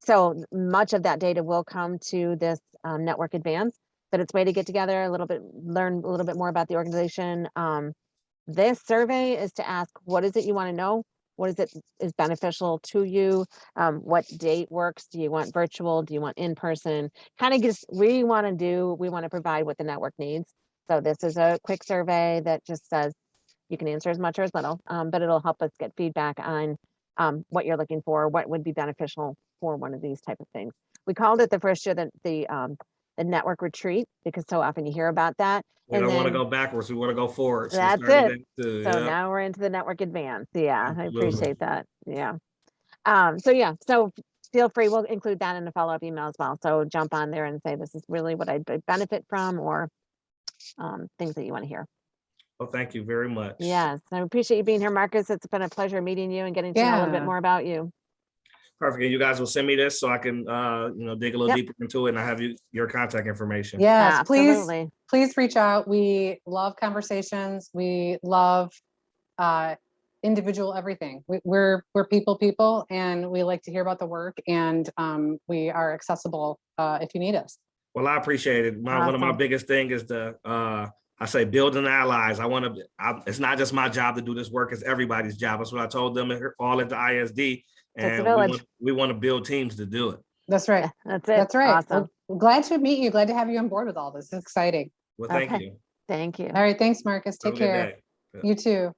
So much of that data will come to this network advance, but it's a way to get together learn a little bit more about the organization. This survey is to ask, what is it you want to know? What is beneficial to you? What date works? Do you want virtual? Do you want in person? Kind of just, we want to provide what the network needs. So this is a quick survey that just says you can answer as much or as little, but it'll help us get feedback on what you're looking for, what would be beneficial for one of these type of things. We called it the first year the network retreat, because so often you hear about that. We don't want to go backwards. We want to go forward. So that's it. So now we're into the network advance. Yeah, Absolutely. I appreciate that. Yeah. So feel free. We'll include that in the follow-up email as well. So jump on there and say, this is really what I'd benefit from, or things that you want to hear. Well, thank you very much. Yes, I appreciate you being here, Marcus. It's been a pleasure meeting you and getting to know a little bit more about you. Perfect. And you guys will send me this so I can, dig a little deeper into it, and I have your contact information. Yes, absolutely. Please reach out. We love conversations. We love individual everything. We're people, and we like to hear about the work, and we are accessible if you need us. Well, I appreciate it. One of my biggest thing is I say building allies. It's not just my job to do this work, it's everybody's job. That's what I told them all at the ISD. And we want to build teams to do it. That's right. That's it. That's right. Awesome. Well, glad to meet you. Glad to have you on board with all this. It's exciting. Well, thank you. Thank you. All right. Thanks, Marcus. Take care. Yeah. You too.